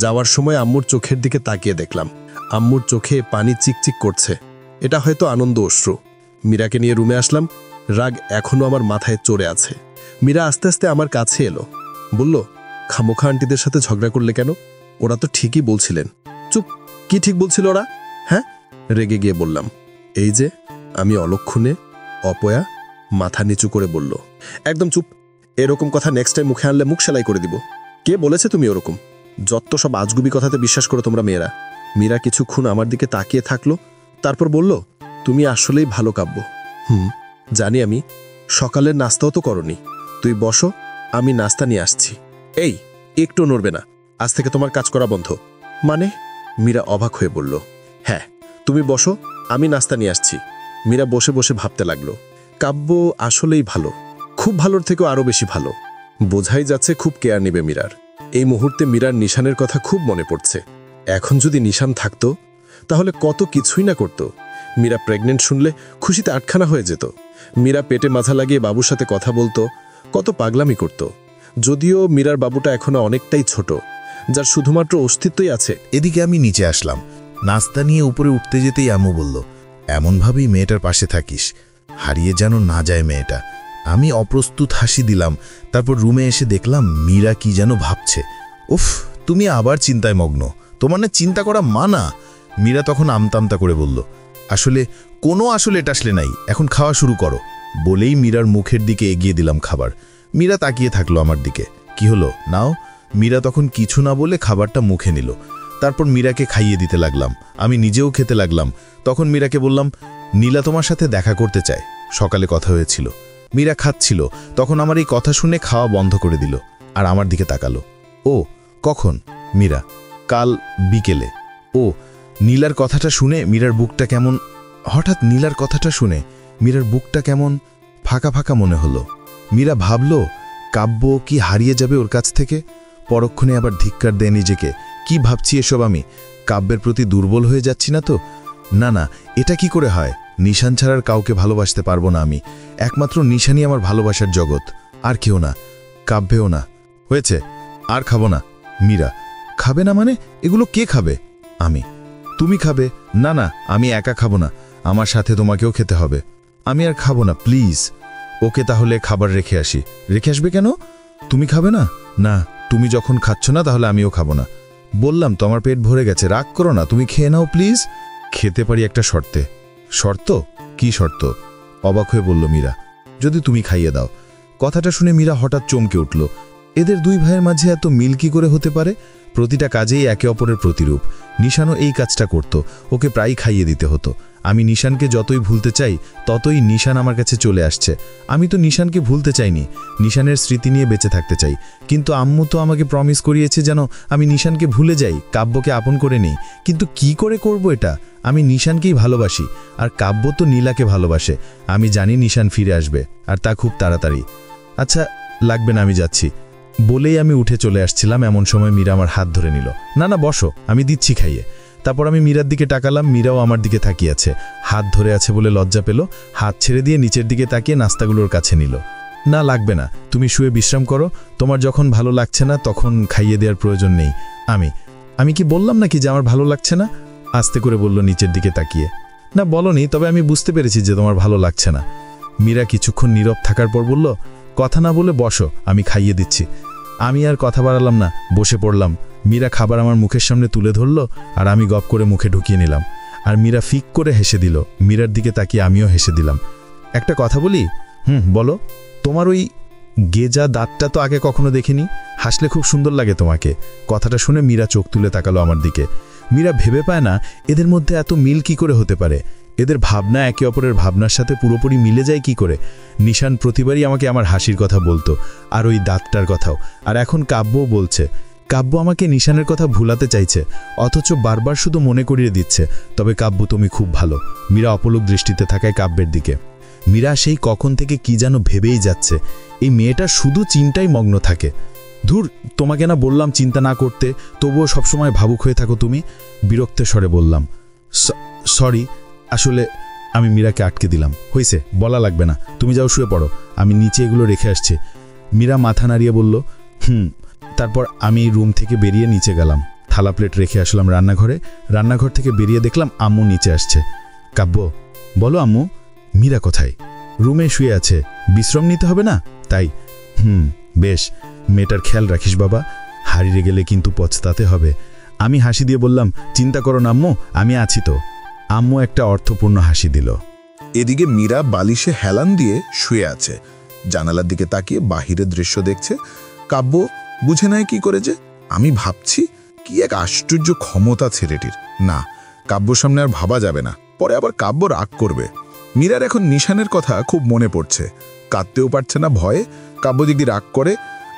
যাওয়ার সময় আম্মুর চোখের দিকে তাকিয়ে দেখলাম আম্মুর চোখে পানি চিকচিক করছে। এটা হয়তো আনন্দ অশ্রু। মীরাকে নিয়ে রুমে আসলাম। রাগ এখনো আমার মাথায় চড়ে আছে। মীরা আস্তে আস্তে আমার কাছে এলো, বলল, খামোখা আন্টিদের সাথে ঝগড়া করলে কেন? ওরা তো ঠিকই বলছিলেন। চুপ, কি ঠিক বলছিল ওরা? হ্যাঁ, রেগে গিয়ে বললাম, এই যে আমি অলক্ষণে। অপয়া মাথা নিচু করে বলল, একদম চুপ। এরকম কথা নেক্সট টাইম মুখে আনলে মুখ সেলাই করে দিব। কে বলেছে তুমি ওরকম? যত সব আজগুবি কথাতে বিশ্বাস করো তোমরা মেয়েরা। মীরা কিছুক্ষণ আমার দিকে তাকিয়ে থাকলো, তারপর বলল, তুমি আসলেই ভালো কাব্য। জানি আমি। সকালের নাস্তাও তো করনি। তুই বসো, আমি নাস্তা নিয়ে আসছি। এই, একটু নড়বে না, আজ থেকে তোমার কাজ করা বন্ধ। মানে? মীরা অবাক হয়ে বলল, হ্যাঁ, তুমি বসো, আমি নাস্তা নিয়ে আসছি। মীরা বসে বসে ভাবতে লাগলো, কাব্য আসলেই ভালো, খুব ভালোর থেকেও আরো বেশি ভালো। বোঝাই যাচ্ছে খুব কেয়ার নেবে মীরার। এই মুহূর্তে মীরার নিশানের কথা খুব মনে পড়ছে। এখন যদি নিশান থাকতো তাহলে কত কিছুই না করত। মীরা প্রেগনেন্ট শুনলে খুশিতে আটখানা হয়ে যেত। মীরা পেটে মাথা লাগিয়ে বাবুর সাথে কথা বলতো, কত পাগলামি করত। যদিও মীরার বাবুটা এখনো অনেকটাই ছোট, যার শুধুমাত্র অস্তিত্বই আছে। এদিকে আমি নিচে আসলাম। নাস্তা নিয়ে উপরে উঠতে যেতেই আম্মু বলল, এমনভাবেই মেয়েটার পাশে থাকিস, হারিয়ে যেন না যায় মেয়েটা। আমি অপ্রস্তুত হাসি দিলাম। তারপর রুমে এসে দেখলাম মীরা কি যেন ভাবছে। উফ, তুমি আবার চিন্তায় মগ্ন, তোমার না চিন্তা করা মানা। মীরা তখন আমতামতা করে বলল, আসলে এটা আসলে নাই, এখন খাওয়া শুরু করো। বলেই মীরার মুখের দিকে এগিয়ে দিলাম খাবার। মীরা তাকিয়ে থাকলো আমার দিকে। কি হলো, নাও। মীরা তখন কিছু না বলে খাবারটা মুখে নিল। তারপর মীরাকে খাইয়ে দিতে লাগলাম, আমি নিজেও খেতে লাগলাম। তখন মীরাকে বললাম, নীলা তোমার সাথে দেখা করতে চায়, সকালে কথা হয়েছিল। মীরা খাচ্ছিল, তখন আমার এই কথা শুনে খাওয়া বন্ধ করে দিল আর আমার দিকে তাকালো। ও, কখন? মীরা, কাল বিকেলে। ও, নীলার কথাটা শুনে মীরার বুকটা কেমন, হঠাৎ নীলার কথাটা শুনে মীরার বুকটা কেমন ফাঁকা ফাঁকা মনে হলো। মীরা ভাবল, কাব্য কি হারিয়ে যাবে ওর কাছ থেকে? পরক্ষণে আবার ধিক্কার দেয় নিজেকে। কি ভাবছি এসব আমি? কাব্যের প্রতি দুর্বল হয়ে যাচ্ছি না তো? না না, এটা কি করে হয়? নিশান ছাড়ার কাউকে ভালোবাসতে পারবো না আমি। একমাত্র নিশানই আমার ভালোবাসার জগৎ, আর কেউ না, কাব্যেও না। হয়েছে, আর খাবো না। মীরা, খাবে না মানে? এগুলো কে খাবে? আমি। তুমি খাবে? না না, আমি একা খাবো না, আমার সাথে তোমাকেও খেতে হবে। আমি আর খাবো না, প্লিজ। ওকে, তাহলে খাবার রেখে আসি। রেখে আসবে কেন? তুমি খাবে না? না, তুমি যখন খাচ্ছ না তাহলে আমিও খাবো না। বললাম তো আমার পেট ভরে গেছে, রাগ করো না, তুমি খেয়ে নাও প্লিজ। খেতে পারি একটা শর্তে। শর্ত? কি শর্ত? অবাক হয়ে বলল মীরা। যদি তুমি খাইয়ে দাও। কথাটা শুনে মীরা হঠাৎ চমকে উঠল। এদের দুই ভাইয়ের মাঝে এত মিল কি করে হতে পারে? প্রতিটা কাজেই একে অপরের প্রতিরূপ। নিশানও এই কাজটা করত, ওকে প্রায় খাইয়ে দিতে হতো। আমি নিশানকে যতই ভুলতে চাই ততই নিশান আমার কাছে চলে আসছে। আমি তো নিশানকে ভুলতে চাইনি, নিশানের স্মৃতি নিয়ে বেঁচে থাকতে চাই। কিন্তু আম্মু তো আমাকে প্রমিস করিয়েছে যেন আমি নিশানকে ভুলে যাই, কাব্যকে আপন করে নেই। কিন্তু কি করে করব এটা? আমি নিশানকেই ভালোবাসি, আর কাব্য তো নীলাকে ভালোবাসে। আমি জানি নিশান ফিরে আসবে, আর তা খুব তাড়াতাড়ি। আচ্ছা লাগবে না, আমি যাচ্ছি বলেই আমি উঠে চলে আসছিলাম, এমন সময় মীরা আমার হাত ধরে নিল। না না বসো, আমি দিচ্ছি খাইয়ে। তারপর আমি মীরার দিকে তাকালাম, মীরাও আমার দিকে তাকিয়ে আছে। হাত ধরে আছে বলে লজ্জা পেল, হাত ছেড়ে দিয়ে নিচের দিকে তাকিয়ে নাস্তাগুলোর কাছে নিল। না লাগবে না, তুমি শুয়ে বিশ্রাম করো, তোমার যখন ভালো লাগছে না তখন খাইয়ে দেওয়ার প্রয়োজন নেই। আমি কি বললাম নাকি যে আমার ভালো লাগছে না? আস্তে করে বলল নিচের দিকে তাকিয়ে। না বলনি, তবে আমি বুঝতে পেরেছি যে তোমার ভালো লাগছে না। মীরা কিছুক্ষণ নীরব থাকার পর বলল, কথা না বলে বসো, আমি খাইয়ে দিচ্ছি। আমি আর কথা বাড়ালাম না, বসে পড়লাম। মীরা খাবার আমার মুখের সামনে তুলে ধরল, আর আমি গপ করে মুখে ঢুকিয়ে নিলাম। আর মীরা ফিক করে হেসে দিল। মীরার দিকে তাকিয়ে আমিও হেসে দিলাম। একটা কথা বলি? বলো। তোমার ওই গেজা দাঁতটা তো আগে কখনো দেখিনি, হাসলে খুব সুন্দর লাগে তোমাকে। কথাটা শুনে মীরা চোখ তুলে তাকালো আমার দিকে। মীরা ভেবে পায় না এদের মধ্যে এত মিল কি করে হতে পারে। এদের ভাবনা একে অপরের ভাবনার সাথে পুরোপুরি মিলে যায় কি করে। নিশান প্রতিবারই আমাকে আমার হাসির কথা বলতো, আর ওই দাঁতটার কথাও। আর এখন কাব্যও বলছে। কাব্য আমাকে নিশানের কথা ভুলাতে চাইছে, অথচ বারবার শুধু মনে করিয়ে দিচ্ছে, তবে কাব্য তুমি খুব ভালো। মীরা অপলক দৃষ্টিতে থাকায় কাব্যের দিকে। মীরা সেই কখন থেকে কি যেন ভেবেই যাচ্ছে। এই মেয়েটা শুধু চিন্তায় মগ্ন থাকে। ধুর, তোমাকে না বললাম চিন্তা না করতে, তবুও সবসময় ভাবুক হয়ে থাকো তুমি। বিরক্তের স্বরে বললাম। সরি, আসলে আমি মীরাকে আটকে দিলাম। হয়েছে, বলা লাগবে না, তুমি যাও শুয়ে পড়ো, আমি নিচে এগুলো রেখে আসছি। মীরা মাথা নাড়িয়ে বলল, তারপর আমি রুম থেকে বেরিয়ে নিচে গেলাম। থালা প্লেট রেখে আসলাম রান্নাঘরে। রান্নাঘর থেকে বেরিয়ে দেখলাম আম্মু নিচে আসছে। কাব্য, বলো আম্মু, মীরা কোথায়? রুমে শুয়ে আছে, বিশ্রাম নিতে হবে না তাই? বেশ, মেয়েটার খেয়াল রাখিস বাবা, হারিয়ে গেলে কিন্তু পছতাতে হবে। আমি হাসি দিয়ে বললাম, চিন্তা করো না আম্মু, আমি আছি তো। আম্মু একটা অর্থপূর্ণ হাসি দিল। এদিকে মীরা বালিশে হেলান দিয়ে শুয়ে আছে, জানালার দিকে তাকিয়ে বাহিরের দৃশ্য দেখছে। কাব্য বুঝে নেয় কি করে যে আমি ভাবছি। কি এক আশ্চর্য ক্ষমতা ছেলেটির। না, কাব্যর সামনে আর ভাবা যাবে না, পরে আবার কাব্য রাগ করবে। মীরার এখন নিশানের কথা খুব মনে পড়ছে, কাঁদতেও পারছে না ভয়ে। কাব্য যদি রাগ করে,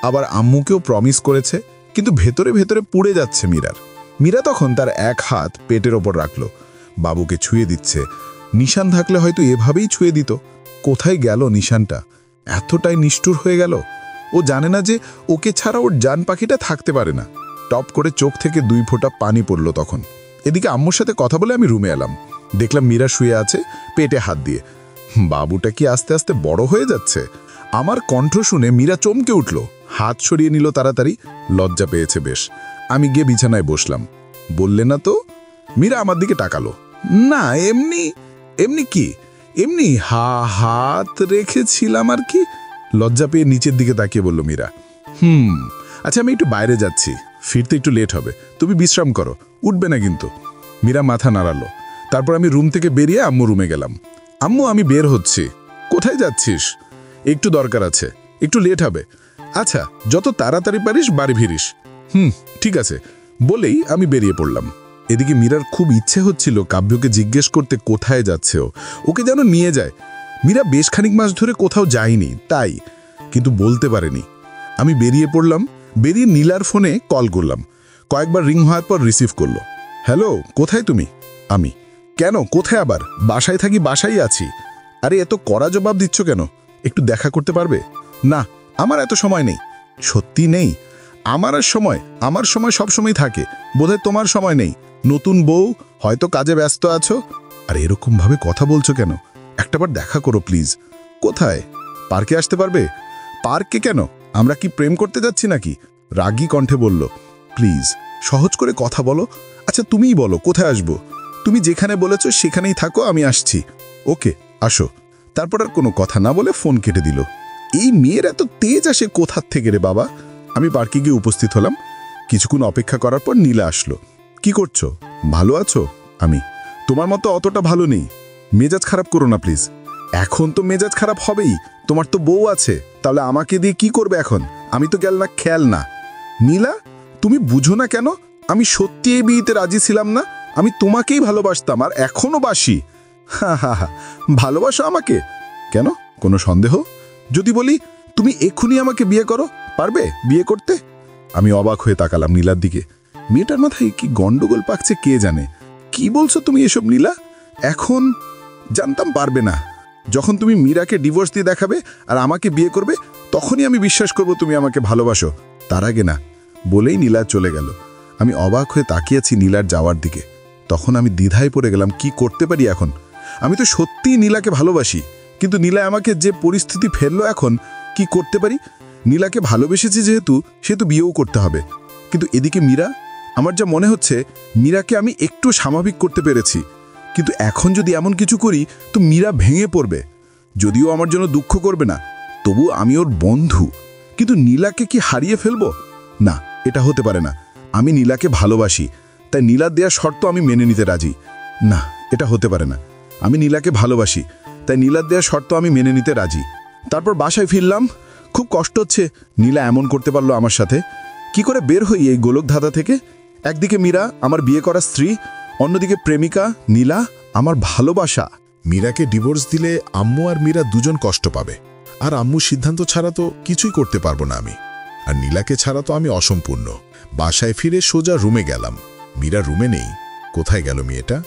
আবার আম্মুকেও প্রমিস করেছে, কিন্তু ভেতরে ভেতরে পুড়ে যাচ্ছে মীরার। মীরা তখন তার এক হাত পেটের ওপর রাখলো, বাবুকে ছুঁয়ে দিচ্ছে। নিশান থাকলে হয়তো এভাবেই ছুঁয়ে দিত। কোথায় গেল নিশানটা? এতটাই নিষ্ঠুর হয়ে গেল। ও জানে না যে ওকে ছাড়া ওর জান পাখিটা থাকতে পারে না। টপ করে চোখ থেকে 2 ফোঁটা পানি পড়ল তখন। এদিকে আম্মুর সাথে কথা বলে আমি রুমে এলাম, দেখলাম মীরা শুয়ে আছে পেটে হাত দিয়ে। বাবুটা কি আস্তে আস্তে বড় হয়ে যাচ্ছে? আমার কণ্ঠ শুনে মীরা চমকে উঠল, হাত সরিয়ে নিল তাড়াতাড়ি। লজ্জা পেয়েছে বেশ। আমি গিয়ে বিছানায় বসলাম। বললে না তো? মীরা আমার দিকে তাকালো। না, এমনি। এমনি কি? এমনি হাত রেখেছিলাম আর কি। লজ্জা পেয়ে নিচের দিকে তাকিয়ে বলল মীরা। আচ্ছা, আমি একটু বাইরে যাচ্ছি, ফিরতে একটু লেট হবে, তুমি বিশ্রাম করো, উঠবে না কিন্তু। মীরা মাথা নাড়ালো। তারপর আমি রুম থেকে বেরিয়ে আম্মু রুমে গেলাম। আম্মু, আমি বের হচ্ছি। কোথায় যাচ্ছিস? একটু দরকার আছে, একটু লেট হবে। আচ্ছা, যত তাড়াতাড়ি পারিস বাড়ি ফিরিস। ঠিক আছে বলেই আমি বেরিয়ে পড়লাম। এদিকে মীরার খুব ইচ্ছে হচ্ছিল কাব্যকে জিজ্ঞেস করতে কোথায় যাচ্ছে ওকে যেন নিয়ে যায়। মীরা বেশ খানিক মাস ধরে কোথাও যায়নি তাই, কিন্তু বলতে পারেনি। আমি বেরিয়ে পড়লাম। বেরিয়ে নীলার ফোনে কল করলাম। কয়েকবার রিং হওয়ার পর রিসিভ করলো। হ্যালো, কোথায় তুমি? আমি। কেন, কোথায় আবার? বাসায় থাকি, বাসায় আছি। আরে এত কড়া জবাব দিচ্ছ কেন? একটু দেখা করতে পারবে? না, আমার এত সময় নেই। সত্যি নেই? আমার সময় সব সময় থাকে, বোধহয় তোমার সময় নেই। নতুন বউ, হয়তো কাজে ব্যস্ত আছো। আর এরকম ভাবে কথা বলছো কেন? একটাবার দেখা করো প্লিজ। কোথায়? পার্কে আসতে পারবে? পার্কে কেন? আমরা কি প্রেম করতে যাচ্ছি নাকি? রাগী কণ্ঠে বলল। প্লিজ সহজ করে কথা বলো। আচ্ছা তুমিই বলো কোথায় আসবো। তুমি যেখানে বলেছো সেখানেই থাকো, আমি আসছি। ওকে, আসো। তারপর আর কোনো কথা না বলে ফোন কেটে দিল। এই মেয়ের এত তেজ আসে কোথার থেকে রে বাবা? আমি পার্কে গিয়ে উপস্থিত হলাম। কিছুক্ষণ অপেক্ষা করার পর নীলা আসলো। কি করছো? ভালো আছো? আমি। তোমার মতো অতটা ভালো নেই। মেজাজ খারাপ করো না প্লিজ। এখন তো মেজাজ খারাপ হবেই, তোমার তো বউ আছে। তাহলে আমাকে দিয়ে কি করবে এখন? আমি তো গেল না খেয়াল না। নীলা, তুমি বুঝো না কেন? আমি সত্যি এই বিয়েতে রাজি ছিলাম না। আমি তোমাকেই ভালোবাসতাম, আর এখনো বাসি। হা হা হা, ভালোবাসো আমাকে? কেন, কোনো সন্দেহ? যদি বলি তুমি এক্ষুনি আমাকে বিয়ে করো, পারবে বিয়ে করতে? আমি অবাক হয়ে তাকালাম নীলার দিকে। মেয়েটার মাথায় কি গন্ডগোল পাকছে কে জানে। কি বলছো তুমি এসব নীলা? এখন জানতাম পারবে না। যখন তুমি মীরাকে ডিভোর্স দিয়ে দেখাবে আর আমাকে বিয়ে করবে, তখনই আমি বিশ্বাস করব তুমি আমাকে ভালোবাসো, তার আগে না। বলেই নীলা চলে গেল। আমি অবাক হয়ে তাকিয়েছি নীলার যাওয়ার দিকে। তখন আমি দ্বিধায় পড়ে গেলাম, কি করতে পারি এখন? আমি তো সত্যিই নীলাকে ভালোবাসি, কিন্তু নীলা আমাকে যে পরিস্থিতি ফেললো, এখন কি করতে পারি? নীলাকে ভালোবেসেছি যেহেতু, সেহেতু বিয়েও করতে হবে। কিন্তু এদিকে মীরা, আমার যা মনে হচ্ছে মীরাকে আমি একটু স্বাভাবিক করতে পেরেছি, কিন্তু এখন যদি এমন কিছু করি তো মীরা ভেঙে পড়বে। যদিও আমার জন্য দুঃখ করবে না, তবু আমি ওর বন্ধু। কিন্তু নীলাকে কি হারিয়ে ফেলবো? না, এটা হতে পারে না। আমি নীলাকে ভালোবাসি, তাই নীলার দেওয়া শর্ত আমি মেনে নিতে রাজি। না, এটা হতে পারে না। আমি নীলাকে ভালোবাসি, তাই নীলার দেওয়া শর্ত আমি মেনে নিতে রাজি। তারপর বাসায় ফিরলাম। খুব কষ্ট হচ্ছে, নীলা এমন করতে পারলো আমার সাথে। কি করে বের হই এই গোলকধাঁধা থেকে? একদিকে মীরা, আমার বিয়ে করা স্ত্রী, অন্যদিকে প্রেমিকা নীলা, আমার ভালোবাসা। মীরাকে ডিভোর্স দিলে আম্মু আর মীরা দুজন কষ্ট পাবে, আর আম্মুর সিদ্ধান্ত ছাড়া তো কিছুই করতে পারবো না আমি। আর নীলাকে ছাড়া তো আমি অসম্পূর্ণ। বাসায় ফিরে সোজা রুমে গেলাম। মীরা রুমে নেই। কোথায় গেল মেয়েটা?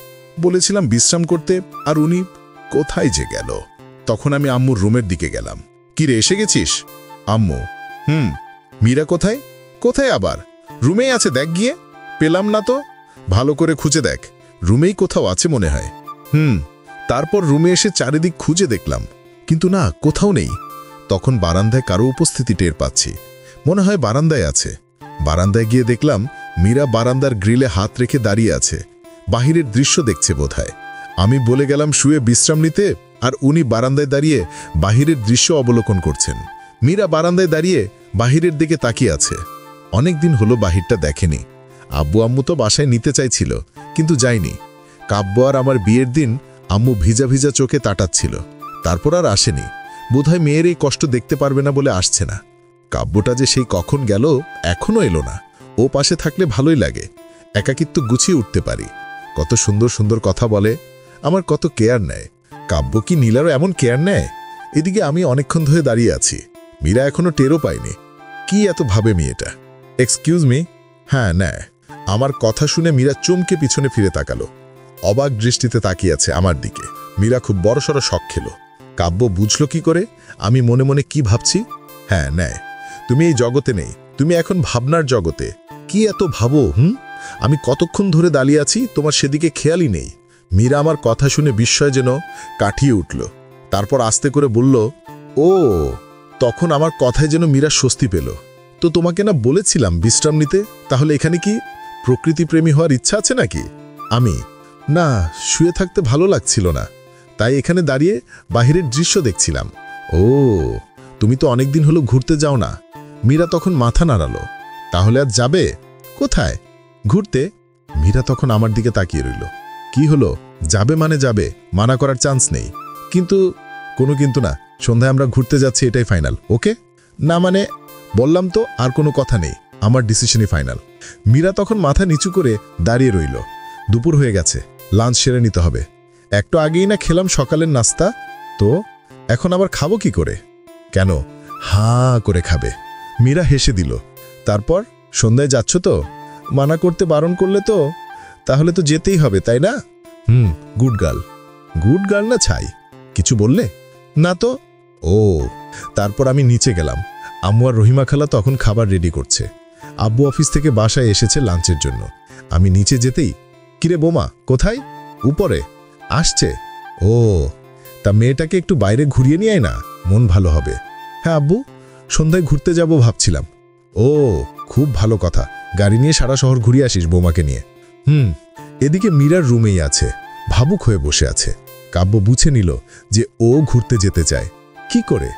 বলেছিলাম বিশ্রাম করতে, আর উনি কোথায় যে গেল? তখন আমি আম্মুর রুমের দিকে গেলাম। কিরে, এসে গেছিস? আম্মু: মীরা কোথায়? কোথায় আবার? রুমেই আছে, দেখ গিয়ে। পেলাম না তো। ভালো করে খুঁজে দেখ, রুমেই কোথাও আছে মনে হয়। তারপর রুমে এসে চারিদিক খুঁজে দেখলাম, কিন্তু না, কোথাও নেই। তখন বারান্দায় কারো উপস্থিতি টের পাচ্ছি। মনে হয় বারান্দায় আছে। বারান্দায় গিয়ে দেখলাম মীরা বারান্দার গ্রিলে হাত রেখে দাঁড়িয়ে আছে, বাহিরের দৃশ্য দেখছে বোধহয়। আমি বলে গেলাম শুয়ে বিশ্রাম নিতে, আর উনি বারান্দায় দাঁড়িয়ে বাহিরের দৃশ্য অবলোকন করছেন। মীরা বারান্দায় দাঁড়িয়ে বাহিরের দিকে তাকিয়ে আছে। অনেকদিন হলো বাহিরটা দেখেনি। আব্বু আম্মু তো বাসায় নিতে চাইছিল, কিন্তু যায়নি। কাব্য আর আমার বিয়ের দিন আম্মু ভিজা ভিজা চোখে তাটাচ্ছিল, তারপর আর আসেনি। বোধহয় মেয়ের এই কষ্ট দেখতে পারবে না বলে আসছে না। কাব্যটা যে সেই কখন গেল, এখনও এলো না। ও পাশে থাকলে ভালোই লাগে, একাকিত্ব গুছিয়ে উঠতে পারি। কত সুন্দর সুন্দর কথা বলে, আমার কত কেয়ার নেয়। কাব্য কি নীলারও এমন কেয়ার নেয়? এদিকে আমি অনেকক্ষণ ধরে দাঁড়িয়ে আছি, মীরা এখনো টেরও পায়নি। কি এত ভাবে মেয়েটা? Excuse me. হ্যাঁ, নেয়। আমার কথা শুনে মীরা চমকে পিছনে ফিরে তাকালো, অবাক দৃষ্টিতে তাকিয়ে আছে আমার দিকে। মীরা খুব বড়সড় শক খেল। কাব্য বুঝল কি করে আমি মনে মনে কি ভাবছি? হ্যাঁ, নেয়। তুমি এই জগতে নেই, তুমি এখন ভাবনার জগতে। কি এত ভাবো? আমি কতক্ষণ ধরে দাঁড়িয়ে আছি, তোমার সেদিকে খেয়ালই নেই। মীরা আমার কথা শুনে বিস্ময় যেন কাটিয়ে উঠল। তারপর আস্তে করে বলল, ও। তখন আমার কথায় যেন মীরা স্বস্তি পেল। তো তোমাকে না বলেছিলাম বিশ্রাম নিতে? তাহলে এখানে কি প্রকৃতিপ্রেমী হওয়ার ইচ্ছা আছে নাকি? আমি: না, শুয়ে থাকতে ভালো লাগছিল না, তাই এখানে দাঁড়িয়ে বাহিরের দৃশ্য দেখছিলাম। ও, তুমি তো অনেকদিন হলো ঘুরতে যাও না। মীরা তখন মাথা নাড়ালো। তাহলে আজ যাবে? কোথায়? ঘুরতে। মীরা তখন আমার দিকে তাকিয়ে রইল। কি হলো? যাবে মানে যাবে, মানা করার চান্স নেই। কিন্তু কোনো কিন্তু না, সন্ধ্যায় আমরা ঘুরতে যাচ্ছি, এটাই ফাইনাল। ওকে? না মানে, বললাম তো, আর কোনো কথা নেই, আমার ডিসিশনই ফাইনাল। মীরা তখন মাথা নিচু করে দাঁড়িয়ে রইল। দুপুর হয়ে গেছে, লাঞ্চ সেরে নিতে হবে। একটু আগেই না খেলাম সকালের নাস্তা, তো এখন আবার খাবো কি করে? কেন? হাঁ করে খাবে। মীরা হেসে দিল। তারপর, সন্ধ্যায় যাচ্ছ তো? মানা করতে বারণ করলে তো? তাহলে তো যেতেই হবে, তাই না? Good girl. গুড গার্ল না ছাই? কিছু বললে? না তো। ও। তারপর আমি নিচে গেলাম। আম্মু আর রহিমা খালা তখন খাবার রেডি করছে। আব্বু অফিস থেকে বাসায় এসেছে লাঞ্চের জন্য। আমি নিচে যেতেই, কিরে বোমা, কোথায়? উপরে। আসছে। ও, তা মেয়েটাকে একটু বাইরে ঘুরিয়ে নিয়ে আয় না, মন ভালো হবে। হ্যাঁ আব্বু, সন্ধ্যায় ঘুরতে যাব ভাবছিলাম। ও, খুব ভালো কথা, গাড়ি নিয়ে সারা শহর ঘুরিয়ে আসিস বৌমাকে নিয়ে। এদিকে মীরার রুমেই আছে, ভাবুক হয়ে বসে আছে। কাব্য বুঝে নিল যে ও ঘুরতে যেতে চায়। কি করে?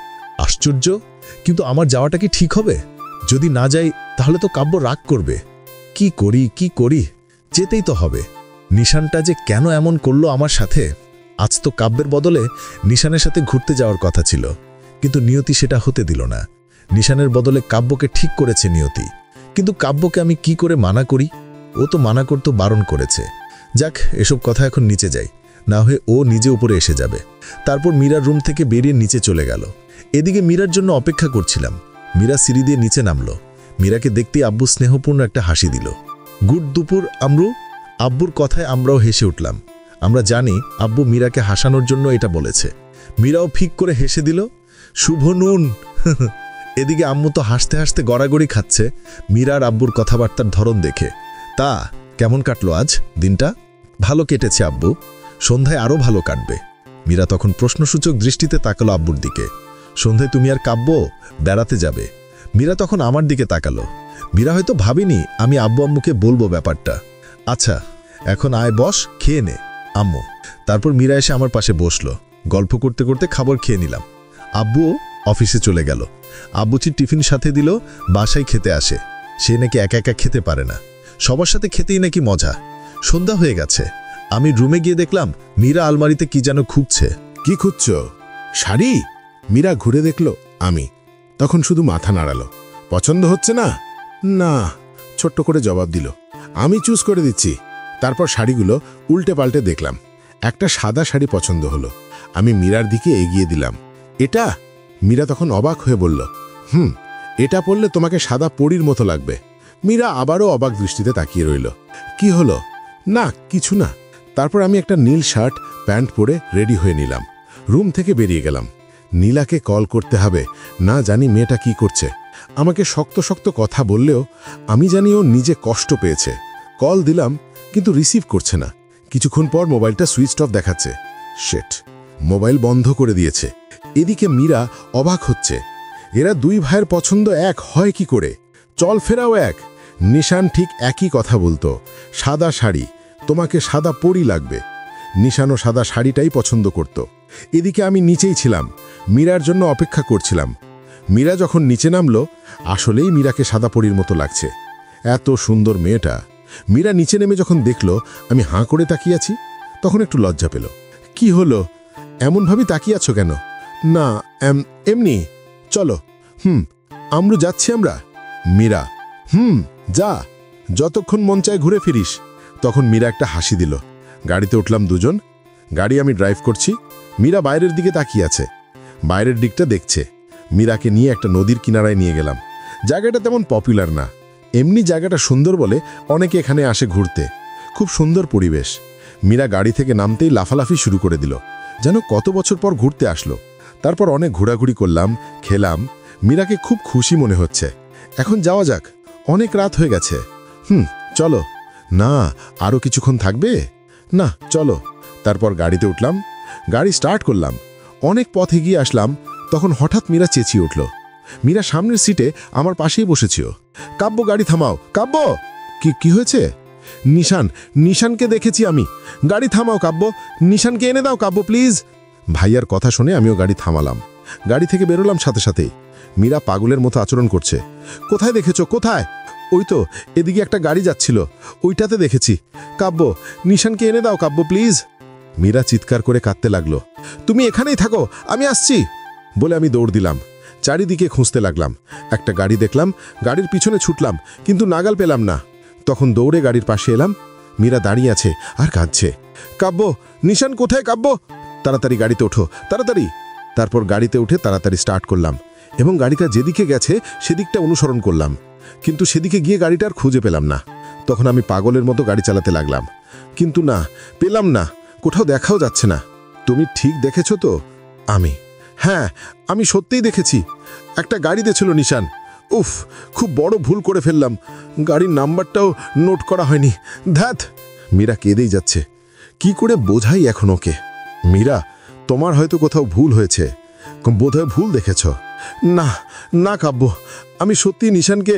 আশ্চর্য, কিন্তু আমার যাওয়াটা কি ঠিক হবে? যদি না যাই তাহলে তো কাব্য রাগ করবে। কি করি? যেতেই তো হবে। নিশানটা যে কেন এমন করলো আমার সাথে? আজ তো কাব্যের বদলে নিশানের সাথে ঘুরতে যাওয়ার কথা ছিল, কিন্তু নিয়তি সেটা হতে দিল না। নিশানের বদলে কাব্যকে ঠিক করেছে নিয়তি, কিন্তু কাব্যকে আমি কি করে মানা করি? ও তো মানা করতে বারণ করেছে। যাক, এসব কথা এখন নিচে যাই, না হয়ে ও নিজে উপরে এসে যাবে। তারপর মীরার রুম থেকে বেরিয়ে নিচে চলে গেল। এদিকে মীরার জন্য অপেক্ষা করছিলাম। মীরা সিঁড়ি দিয়ে নিচে নামলো। মীরাকে দেখতে আব্বু স্নেহপূর্ণ একটা হাসি দিল। গুড দুপুর আমরু। আব্বুর কথায় আমরাও হেসে উঠলাম। আমরা জানি আব্বু মীরাকে হাসানোর জন্য এটা বলেছে। মীরাও ফিক করে হেসে দিল, শুভ নুন। এদিকে আম্মু তো হাসতে হাসতে গড়াগড়ি খাচ্ছে মীরার আব্বুর কথাবার্তার ধরন দেখে। তা কেমন কাটলো আজ দিনটা? ভালো কেটেছে আব্বু, সন্ধ্যায় আরও ভালো কাটবে। মীরা তখন প্রশ্নসূচক দৃষ্টিতে তাকালো আব্বুর দিকে। সন্ধ্যায় তুমি আর কাব্য বেড়াতে যাবে? মীরা তখন আমার দিকে তাকালো। মীরা হয়তো ভাবিনি আমি আব্বু আম্মুকে বলবো ব্যাপারটা। আচ্ছা, এখন আয় বস, খেয়ে নে আম্মু। তারপর মীরা এসে আমার পাশে বসলো। গল্প করতে করতে খাবার খেয়ে নিলাম। আব্বুও অফিসে চলে গেল। আব্বুচির টিফিন সাথে দিল, বাসায় খেতে আসে। সে নাকি একা একা খেতে পারে না, সবার সাথে খেতেই নাকি মজা। সন্ধ্যা হয়ে গেছে। আমি রুমে গিয়ে দেখলাম মীরা আলমারিতে কি যেন খুঁজছে। কি খুঁজছ? শাড়ি? মীরা ঘুরে দেখল আমি, তখন শুধু মাথা নাড়ালো। পছন্দ হচ্ছে না? না, ছোট্ট করে জবাব দিল। আমি চুজ করে দিচ্ছি। তারপর শাড়িগুলো উল্টে পাল্টে দেখলাম। একটা সাদা শাড়ি পছন্দ হলো। আমি মীরার দিকে এগিয়ে দিলাম। এটা? মীরা তখন অবাক হয়ে বলল, এটা পরলে তোমাকে সাদা পরীর মতো লাগবে। মীরা আবারও অবাক দৃষ্টিতে তাকিয়ে রইল। কি হলো? না, কিছু না। তারপর আমি একটা নীল শার্ট প্যান্ট পরে রেডি হয়ে নিলাম। রুম থেকে বেরিয়ে গেলাম। নীলাকে কল করতে হবে, না জানি মেয়েটা কি করছে। আমাকে শক্ত শক্ত কথা বললেও আমি জানি ও নিজে কষ্ট পেয়েছে। কল দিলাম, কিন্তু রিসিভ করছে না। কিছুক্ষণ পর মোবাইলটা সুইচ অফ দেখাচ্ছে। শেট, মোবাইল বন্ধ করে দিয়েছে। এদিকে মীরা অবাক হচ্ছে। এরা দুই ভাইয়ের পছন্দ এক হয় কি করে? চল ফেরাও এক। নিশান ঠিক একই কথা বলতো, সাদা শাড়ি, তোমাকে সাদা পরী লাগবে। নিশানও সাদা শাড়িটাই পছন্দ করত। এদিকে আমি নিচেই ছিলাম, মীরার জন্য অপেক্ষা করছিলাম। মীরা যখন নিচে নামলো, আসলেই মীরাকে সাদা পরীর মতো লাগছে। এত সুন্দর মেয়েটা। মীরা নিচে নেমে যখন দেখল আমি হাঁ করে তাকিয়ে আছি, তখন একটু লজ্জা পেল। কি হলো? এমনভাবে তাকিয়ে আছো কেন? না, এমনি। চলো। আমরু যাচ্ছি আমরা। মীরা, যা, যতক্ষণ মন চায় ঘুরে ফিরিস। তখন মীরা একটা হাসি দিল। গাড়িতে উঠলাম দুজন। গাড়ি আমি ড্রাইভ করছি। মীরা বাইরের দিকে তাকিয়ে আছে, বাইরের দিকটা দেখছে। মীরাকে নিয়ে একটা নদীর কিনারায় নিয়ে গেলাম। জায়গাটা তেমন পপুলার না, এমনি জায়গাটা সুন্দর বলে অনেকে এখানে আসে ঘুরতে। খুব সুন্দর পরিবেশ। মীরা গাড়ি থেকে নামতেই লাফালাফি শুরু করে দিল, যেন কত বছর পর ঘুরতে আসলো। তারপর অনেক ঘোরাঘুরি করলাম, খেলাম। মীরাকে খুব খুশি মনে হচ্ছে। এখন যাওয়া যাক, অনেক রাত হয়ে গেছে। চলো। না, আরও কিছুক্ষণ থাকবে? না, চলো। তারপর গাড়িতে উঠলাম, গাড়ি স্টার্ট করলাম। অনেক পথ এগিয়ে আসলাম, তখন হঠাৎ মীরা চেঁচিয়ে উঠল। মীরা সামনের সিটে আমার পাশেই বসেছিল। কাব্য, গাড়ি থামাও। কাব্য! কি হয়েছে? নিশানকে দেখেছি আমি। গাড়ি থামাও কাব্য, নিশানকে এনে দাও কাব্য প্লিজ। ভাইয়ার কথা শুনে আমিও গাড়ি থামালাম। গাড়ি থেকে বেরোলাম সাথে সাথেই। মীরা পাগলের মতো আচরণ করছে। কোথায় দেখেছো? কোথায়? ওই তো, এদিকে একটা গাড়ি যাচ্ছিল, ওইটাতে দেখেছি। কাব্য, নিশানকে এনে দাও কাব্য প্লিজ। মীরা চিৎকার করে কাঁদতে লাগলো। তুমি এখানেই থাকো, আমি আসছি বলে আমি দৌড় দিলাম। চারিদিকে খুঁজতে লাগলাম। একটা গাড়ি দেখলাম, গাড়ির পিছনে ছুটলাম, কিন্তু নাগাল পেলাম না। তখন দৌড়ে গাড়ির পাশে এলাম। মীরা দাঁড়িয়ে আছে আর কাঁদছে। কাব্য, নিশান কোথায়? কাব্য, তাড়াতাড়ি গাড়িতে ওঠো, তাড়াতাড়ি। তারপর গাড়িতে উঠে তাড়াতাড়ি স্টার্ট করলাম এবং গাড়িটা যেদিকে গেছে সেদিকটা অনুসরণ করলাম, কিন্তু সেদিকে গিয়ে গাড়িটা আর খুঁজে পেলাম না। তখন আমি পাগলের মতো গাড়ি চালাতে লাগলাম, কিন্তু না, পেলাম না, কোথাও দেখাও যাচ্ছে না। তুমি ঠিক দেখেছো তো? হ্যাঁ, আমি সত্যিই দেখেছি। একটা গাড়িতে ছিল নিশান। উফ, খুব বড় ভুল করে ফেললাম। গাড়ির নাম্বারটাও নোট করা হয়নি। ধ্যাত! মীরা কেঁদেই যাচ্ছে। কি করে বোঝাই এখন ওকে? মীরা, তোমার হয়তো কোথাও ভুল হয়েছে, বোধহয় ভুল দেখেছ। না না কাব্য, আমি সত্যি নিশানকে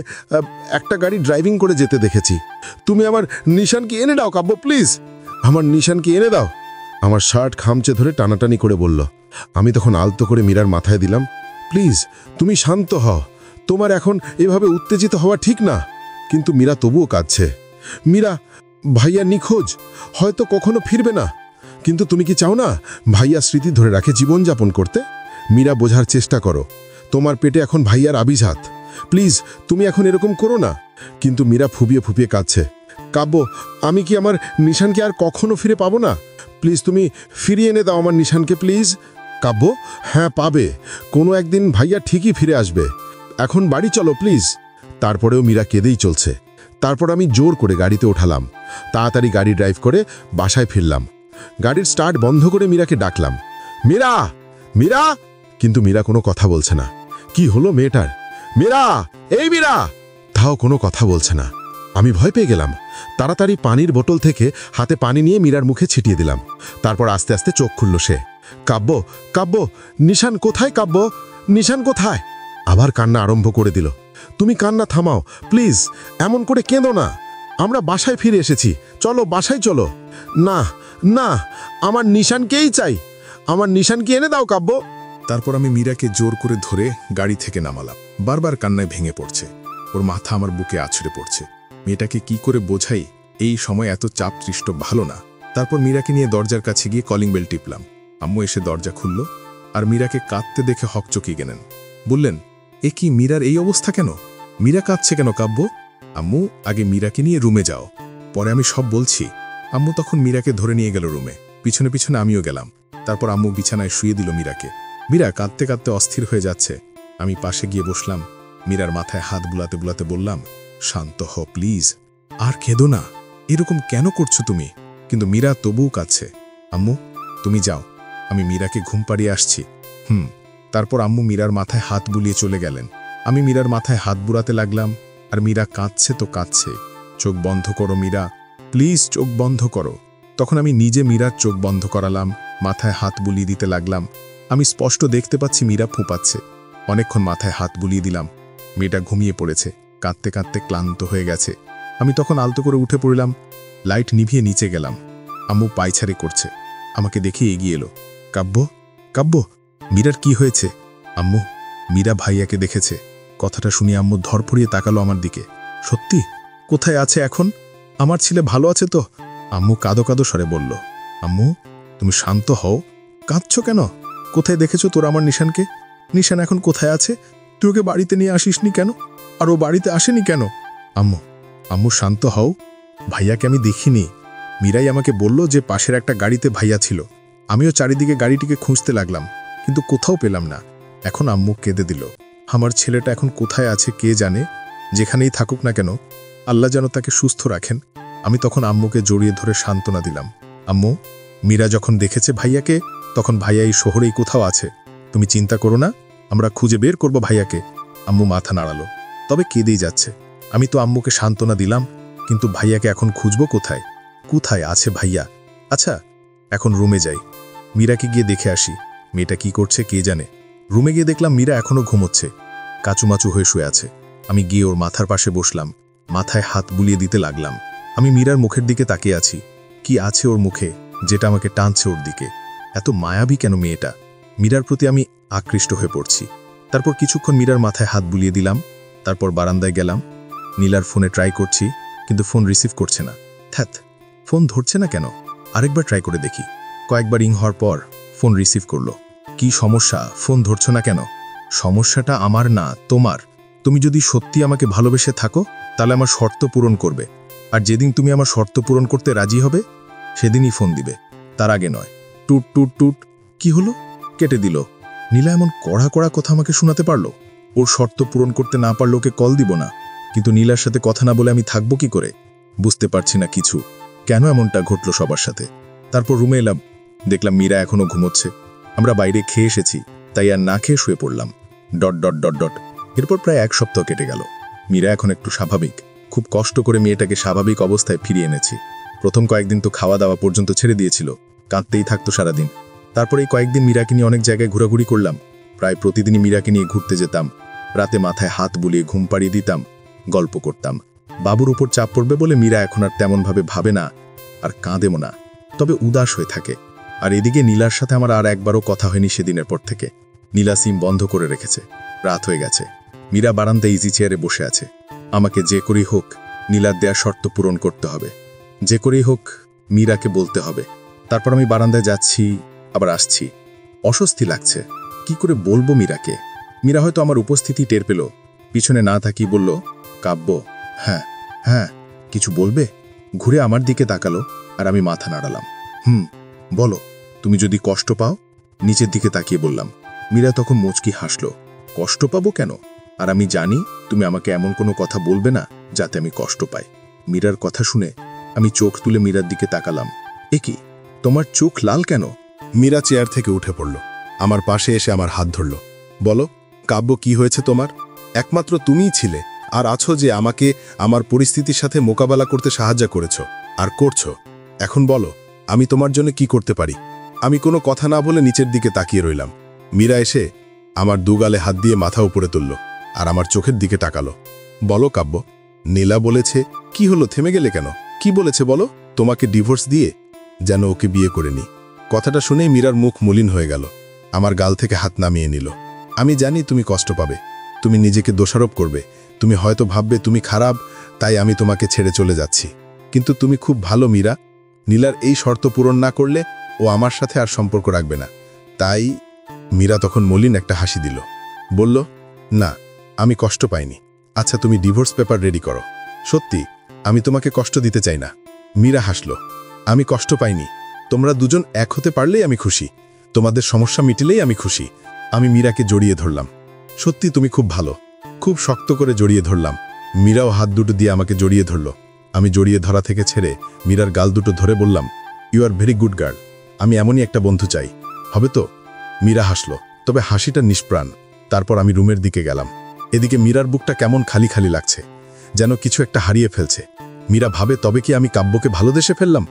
একটা গাড়ি ড্রাইভিং করে যেতে দেখেছি। তুমি আমার নিশানকে এনে দাও কাব্য প্লিজ। আমার নিশানকে এনে দাও। আমার শার্ট খামচে ধরে টানাটানি করে বলল। আমি তখন আলতো করে মীরার মাথায় দিলাম, প্লিজ তুমি শান্ত হও, তোমার এখন এভাবে উত্তেজিত হওয়া ঠিক না। কিন্তু মীরা তবুও কাঁদছে। মীরা, ভাইয়া নিখোঁজ, হয়তো কখনো ফিরবে না। কিন্তু তুমি কি চাও না ভাইয়া স্মৃতি ধরে রাখে জীবনযাপন করতে? মীরা, বোঝার চেষ্টা করো। তোমার পেটে এখন ভাইয়ার আবির্ভাত। প্লিজ তুমি এখন এরকম করো না। কিন্তু মীরা ফুপিয়ে ফুপিয়ে কাঁদছে। কাব্য, আমি কি আমার নিশানকে আর কখনো ফিরে পাবো না? প্লিজ তুমি ফিরিয়ে এনে দাও আমার নিশানকে প্লিজ। কাব্য, হ্যাঁ পাবে, কোনো একদিন ভাইয়া ঠিকই ফিরে আসবে। এখন বাড়ি চলো প্লিজ। তারপরেও মীরা কেঁদেই চলছে। তারপর আমি জোর করে গাড়িতে ওঠালাম। তাড়াতাড়ি গাড়ি ড্রাইভ করে বাসায় ফিরলাম। গাড়ির স্টার্ট বন্ধ করে মীরাকে ডাকলাম, মীরা, মীরা। কিন্তু মীরা কোনো কথা বলছে না। কি হলো মেয়েটার? মীরা, এই মীরা! তাও কোনো কথা বলছে না। আমি ভয় পেয়ে গেলাম। তাড়াতাড়ি পানির বোতল থেকে হাতে পানি নিয়ে মীরার মুখে ছিটিয়ে দিলাম। তারপর আস্তে আস্তে চোখ খুলল সে। কাব্য, কাব্য, নিশান কোথায়? কাব্য, নিশান কোথায়? আবার কান্না আরম্ভ করে দিল। তুমি কান্না থামাও প্লিজ, এমন করে কেঁদো না। আমরা বাসায় ফিরে এসেছি, চলো বাসায় চলো। না না, আমার নিশানকেই চাই। আমার নিশানকে এনে দাও কাব্য। তারপর আমি মীরাকে জোর করে ধরে গাড়ি থেকে নামালাম। বারবার কান্নায় ভেঙে পড়ছে। ওর মাথা আমার বুকে আছড়ে পড়ছে। মেয়েটাকে কি করে বোঝাই এই সময় এত চাপতৃষ্ট ভালো না। তারপর মীরাকে নিয়ে দরজার কাছে গিয়ে কলিং বেল টিপলাম। আম্মু এসে দরজা খুলল আর মীরাকে কাঁদতে দেখে হকচকিয়ে গেলেন। বললেন, এ কি মীরার এই অবস্থা কেন? মীরা কাঁদছে কেন কাব্য? আম্মু, আগে মীরাকে নিয়ে রুমে যাও, পরে আমি সব বলছি। আম্মু তখন মীরাকে ধরে নিয়ে গেল রুমে। পিছনে পিছনে আমিও গেলাম। তারপর আম্মু বিছানায় শুয়ে দিল মীরাকে। মীরা কাঁদতে কাঁদতে অস্থির হয়ে যাচ্ছে। আমি পাশে গিয়ে বসলাম। মীরার মাথায় হাত বুলাতে বুলাতে বললাম, শান্ত হ প্লিজ, আর কেঁদো না। এরকম কেন করছো তুমি? কিন্তু মীরা তবুও কাঁদছে। আম্মু, তুমি যাও, আমি মীরাকে ঘুম পাড়িয়ে আসছি। তারপর আম্মু মীরার মাথায় হাত বুলিয়ে চলে গেলেন। আমি মীরার মাথায় হাত বুলাতে লাগলাম। আর মীরা কাঁদছে তো কাঁদছে। চোখ বন্ধ করো মীরা, প্লিজ চোখ বন্ধ করো। তখন আমি নিজে মীরার চোখ বন্ধ করালাম, মাথায় হাত বুলিয়ে দিতে লাগলাম। আমি স্পষ্ট দেখতে পাচ্ছি মীরা ফুঁপাচ্ছে। অনেকক্ষণ মাথায় হাত বুলিয়ে দিলাম। মেয়েটা ঘুমিয়ে পড়েছে, কাঁদতে কাঁদতে ক্লান্ত হয়ে গেছে। আমি তখন আলতো করে উঠে পড়লাম, লাইট নিভিয়ে নিচে গেলাম। আম্মু পায়ছাড়ি করছে। আমাকে দেখে এগিয়ে এলো। কাব্য, কাব্য, মীরার কি হয়েছে? আম্মু, মীরা ভাইয়াকে দেখেছে। কথাটা শুনে আম্মু ধরফড়িয়ে তাকালো আমার দিকে। সত্যি? কোথায় আছে এখন? আমার ছেলে ভালো আছে তো? আম্মু কাঁদো কাঁদো স্বরে বলল। আম্মু, তুমি শান্ত হও, কাঁদছো কেন? কোথায় দেখেছো তোর আমার নিশানকে? নিশান এখন কোথায় আছে? তুই ওকে বাড়িতে নিয়ে আসিসনি কেন? আর ও বাড়িতে আসেনি কেন? আম্মু, আম্মু শান্ত হও। ভাইয়াকে আমি দেখিনি। মীরাই আমাকে বলল যে পাশের একটা গাড়িতে ভাইয়া ছিল। আমিও চারিদিকে গাড়িটিকে খুঁজতে লাগলাম, কিন্তু কোথাও পেলাম না। এখন আম্মু কেঁদে দিল। আমার ছেলেটা এখন কোথায় আছে কে জানে। যেখানেই থাকুক না কেন, আল্লাহ যেন তাকে সুস্থ রাখেন। আমি তখন আম্মুকে জড়িয়ে ধরে সান্ত্বনা দিলাম। আম্মু, মীরা যখন দেখেছে ভাইয়াকে, তখন ভাইয়া এই শহরেই কোথাও আছে। তুমি চিন্তা করো না, আমরা খুঁজে বের করব ভাইয়াকে। আম্মু মাথা নাড়ালো, তবে কেঁদেই যাচ্ছে। আমি তো আম্মুকে সান্ত্বনা দিলাম, কিন্তু ভাইয়াকে এখন খুঁজব কোথায়? কোথায় আছে ভাইয়া? আচ্ছা, এখন রুমে যাই, মীরাকে গিয়ে দেখে আসি। মেয়েটা কি করছে কে জানে। রুমে গিয়ে দেখলাম মীরা এখনো ঘুমোচ্ছে, কাচুমাচু হয়ে শুয়ে আছে। আমি গিয়ে ওর মাথার পাশে বসলাম, মাথায় হাত বুলিয়ে দিতে লাগলাম। আমি মীরার মুখের দিকে তাকিয়ে আছি। কি আছে ওর মুখে যেটা আমাকে টানছে ওর দিকে? এত মায়াবী কেন মেয়েটা? মীরার প্রতি আমি আকৃষ্ট হয়ে পড়ছি। তারপর কিছুক্ষণ মীরার মাথায় হাত বুলিয়ে দিলাম। তারপর বারান্দায় গেলাম। নীলার ফোনে ট্রাই করছি, কিন্তু ফোন রিসিভ করছে না। থ্যাত, ফোন ধরছে না কেন? আরেকবার ট্রাই করে দেখি। কয়েকবার রিং হওয়ার পর ফোন রিসিভ করলো। কি সমস্যা, ফোন ধরছো না কেন? সমস্যাটা আমার না, তোমার। তুমি যদি সত্যি আমাকে ভালোবেসে থাকো, তাহলে আমার শর্ত পূরণ করবে। আর যেদিন তুমি আমার শর্ত পূরণ করতে রাজি হবে, সেদিনই ফোন দিবে, তার আগে নয়। টুট টুট টুট। কি হলো? কেটে দিল। নীলা এমন কড়া কড়া কথা আমাকে শোনাতে পারলো। ওর শর্ত পূরণ করতে না পারলে ওকে কল দিব না, কিন্তু নীলার সাথে কথা না বলে আমি থাকবো কি করে? বুঝতে পারছি না কিছু, কেন এমনটা ঘটলো সবার সাথে। তারপর রুমে এলাম, দেখলাম মীরা এখনো ঘুমোচ্ছে। আমরা বাইরে খেয়ে এসেছি, তাই আর না খেয়ে শুয়ে পড়লাম। Dot dot dot dot. এরপর প্রায় 1 সপ্তাহ কেটে গেল। মীরা এখন একটু স্বাভাবিক। খুব কষ্ট করে মেয়েটাকে স্বাভাবিক অবস্থায় ফিরিয়ে এনেছি। প্রথম কয়েকদিন তো খাওয়া দাওয়া পর্যন্ত ছেড়ে দিয়েছিল, কাঁদতেই থাকতো সারাদিন। তারপর এই কয়েকদিন মীরাকে নিয়ে অনেক জায়গায় ঘোরাঘুরি করলাম। প্রায় প্রতিদিনই মীরাকে নিয়ে ঘুরতে যেতাম। রাতে মাথায় হাত বুলিয়ে ঘুম পাড়িয়ে দিতাম, গল্প করতাম। বাবুর উপর চাপ পড়বে বলে মীরা এখন আর তেমনভাবে ভাবে না, আর কাঁদেও না, তবে উদাস হয়ে থাকে। আর এদিকে নীলার সাথে আমার আর একবারও কথা হয়নি সেদিনের পর থেকে। নীলা সিম বন্ধ করে রেখেছে। রাত হয়ে গেছে। মীরা বারান্দায় ইজি চেয়ারে বসে আছে। আমাকে যে করেই হোক নীলার দেয়া শর্ত পূরণ করতে হবে। যে করেই হোক মীরাকে বলতে হবে। তারপর আমি বারান্দায় যাচ্ছি, আবার আসছি। অস্বস্তি লাগছে। কি করে বলবো মীরাকে? মীরা হয়তো আমার উপস্থিতি টের পেল, পিছনে না তাকিয়ে বলল, কাব্য। হ্যাঁ হ্যাঁ, কিছু বলবে? ঘুরে আমার দিকে তাকালো আর আমি মাথা নাড়ালাম। বলো, তুমি যদি কষ্ট পাও। নিচের দিকে তাকিয়ে বললাম। মীরা তখন মুচকি হাসল। কষ্ট পাবো কেন? আর আমি জানি তুমি আমাকে এমন কোনো কথা বলবে না যাতে আমি কষ্ট পাই। মীরার কথা শুনে আমি চোখ তুলে মীরার দিকে তাকালাম। এ কি, তোমার চোখ লাল কেন? মীরা চেয়ার থেকে উঠে পড়ল, আমার পাশে এসে আমার হাত ধরল। বলো কাব্য, কি হয়েছে তোমার? একমাত্র তুমিই ছিলে আর আছো যে আমাকে আমার পরিস্থিতির সাথে মোকাবেলা করতে সাহায্য করেছো আর করছো। এখন বলো, আমি তোমার জন্য কি করতে পারি? আমি কোনো কথা না বলে নিচের দিকে তাকিয়ে রইলাম। মীরা এসে আমার দুগালে হাত দিয়ে মাথা উপরে তুলল আর আমার চোখের দিকে তাকালো। বলো কাব্য। নীলা বলেছে। কি হলো, থেমে গেলে কেন? কি বলেছে বলো? তোমাকে ডিভোর্স দিয়ে যেন ওকে বিয়ে করে নি। কথাটা শুনেই মীরার মুখ মলিন হয়ে গেল, আমার গাল থেকে হাত নামিয়ে নিল। আমি জানি তুমি কষ্ট পাবে, তুমি নিজেকে দোষারোপ করবে, তুমি হয়তো ভাববে তুমি খারাপ, তাই আমি তোমাকে ছেড়ে চলে যাচ্ছি। কিন্তু তুমি খুব ভালো মীরা। নীলার এই শর্ত পূরণ না করলে ও আমার সাথে আর সম্পর্ক রাখবে না। তাই মীরা তখন মলিন একটা হাসি দিল, বলল, না আমি কষ্ট পাইনি। আচ্ছা তুমি ডিভোর্স পেপার রেডি করো। সত্যি আমি তোমাকে কষ্ট দিতে চাই না। মীরা হাসল। আমি কষ্ট পাইনি, তোমরা দুজন এক হতে পারলেই আমি খুশি, তোমাদের সমস্যা মিটিলেই আমি খুশি। আমি মীরাকে জড়িয়ে ধরলাম। সত্যি তুমি খুব ভালো। খুব শক্ত করে জড়িয়ে ধরলাম। মীরাও হাত দুটো দিয়ে আমাকে জড়িয়ে ধরল। আমি জড়িয়ে ধরা থেকে ছেড়ে মীরার গাল দুটো ধরে বললাম, you are very good girl. আমি এমনই একটা বন্ধু চাই, হবে তো? মীরা হাসল, তবে হাসিটা নিষ্প্রাণ। তারপর আমি রুমের দিকে গেলাম। এদিকে মীরার বুকটা কেমন খালি খালি লাগছে, যেন কিছু একটা হারিয়ে ফেলছে। মীরা ভাবে, তবে কি আমি কাব্যকে ভালোবেসে ফেললাম?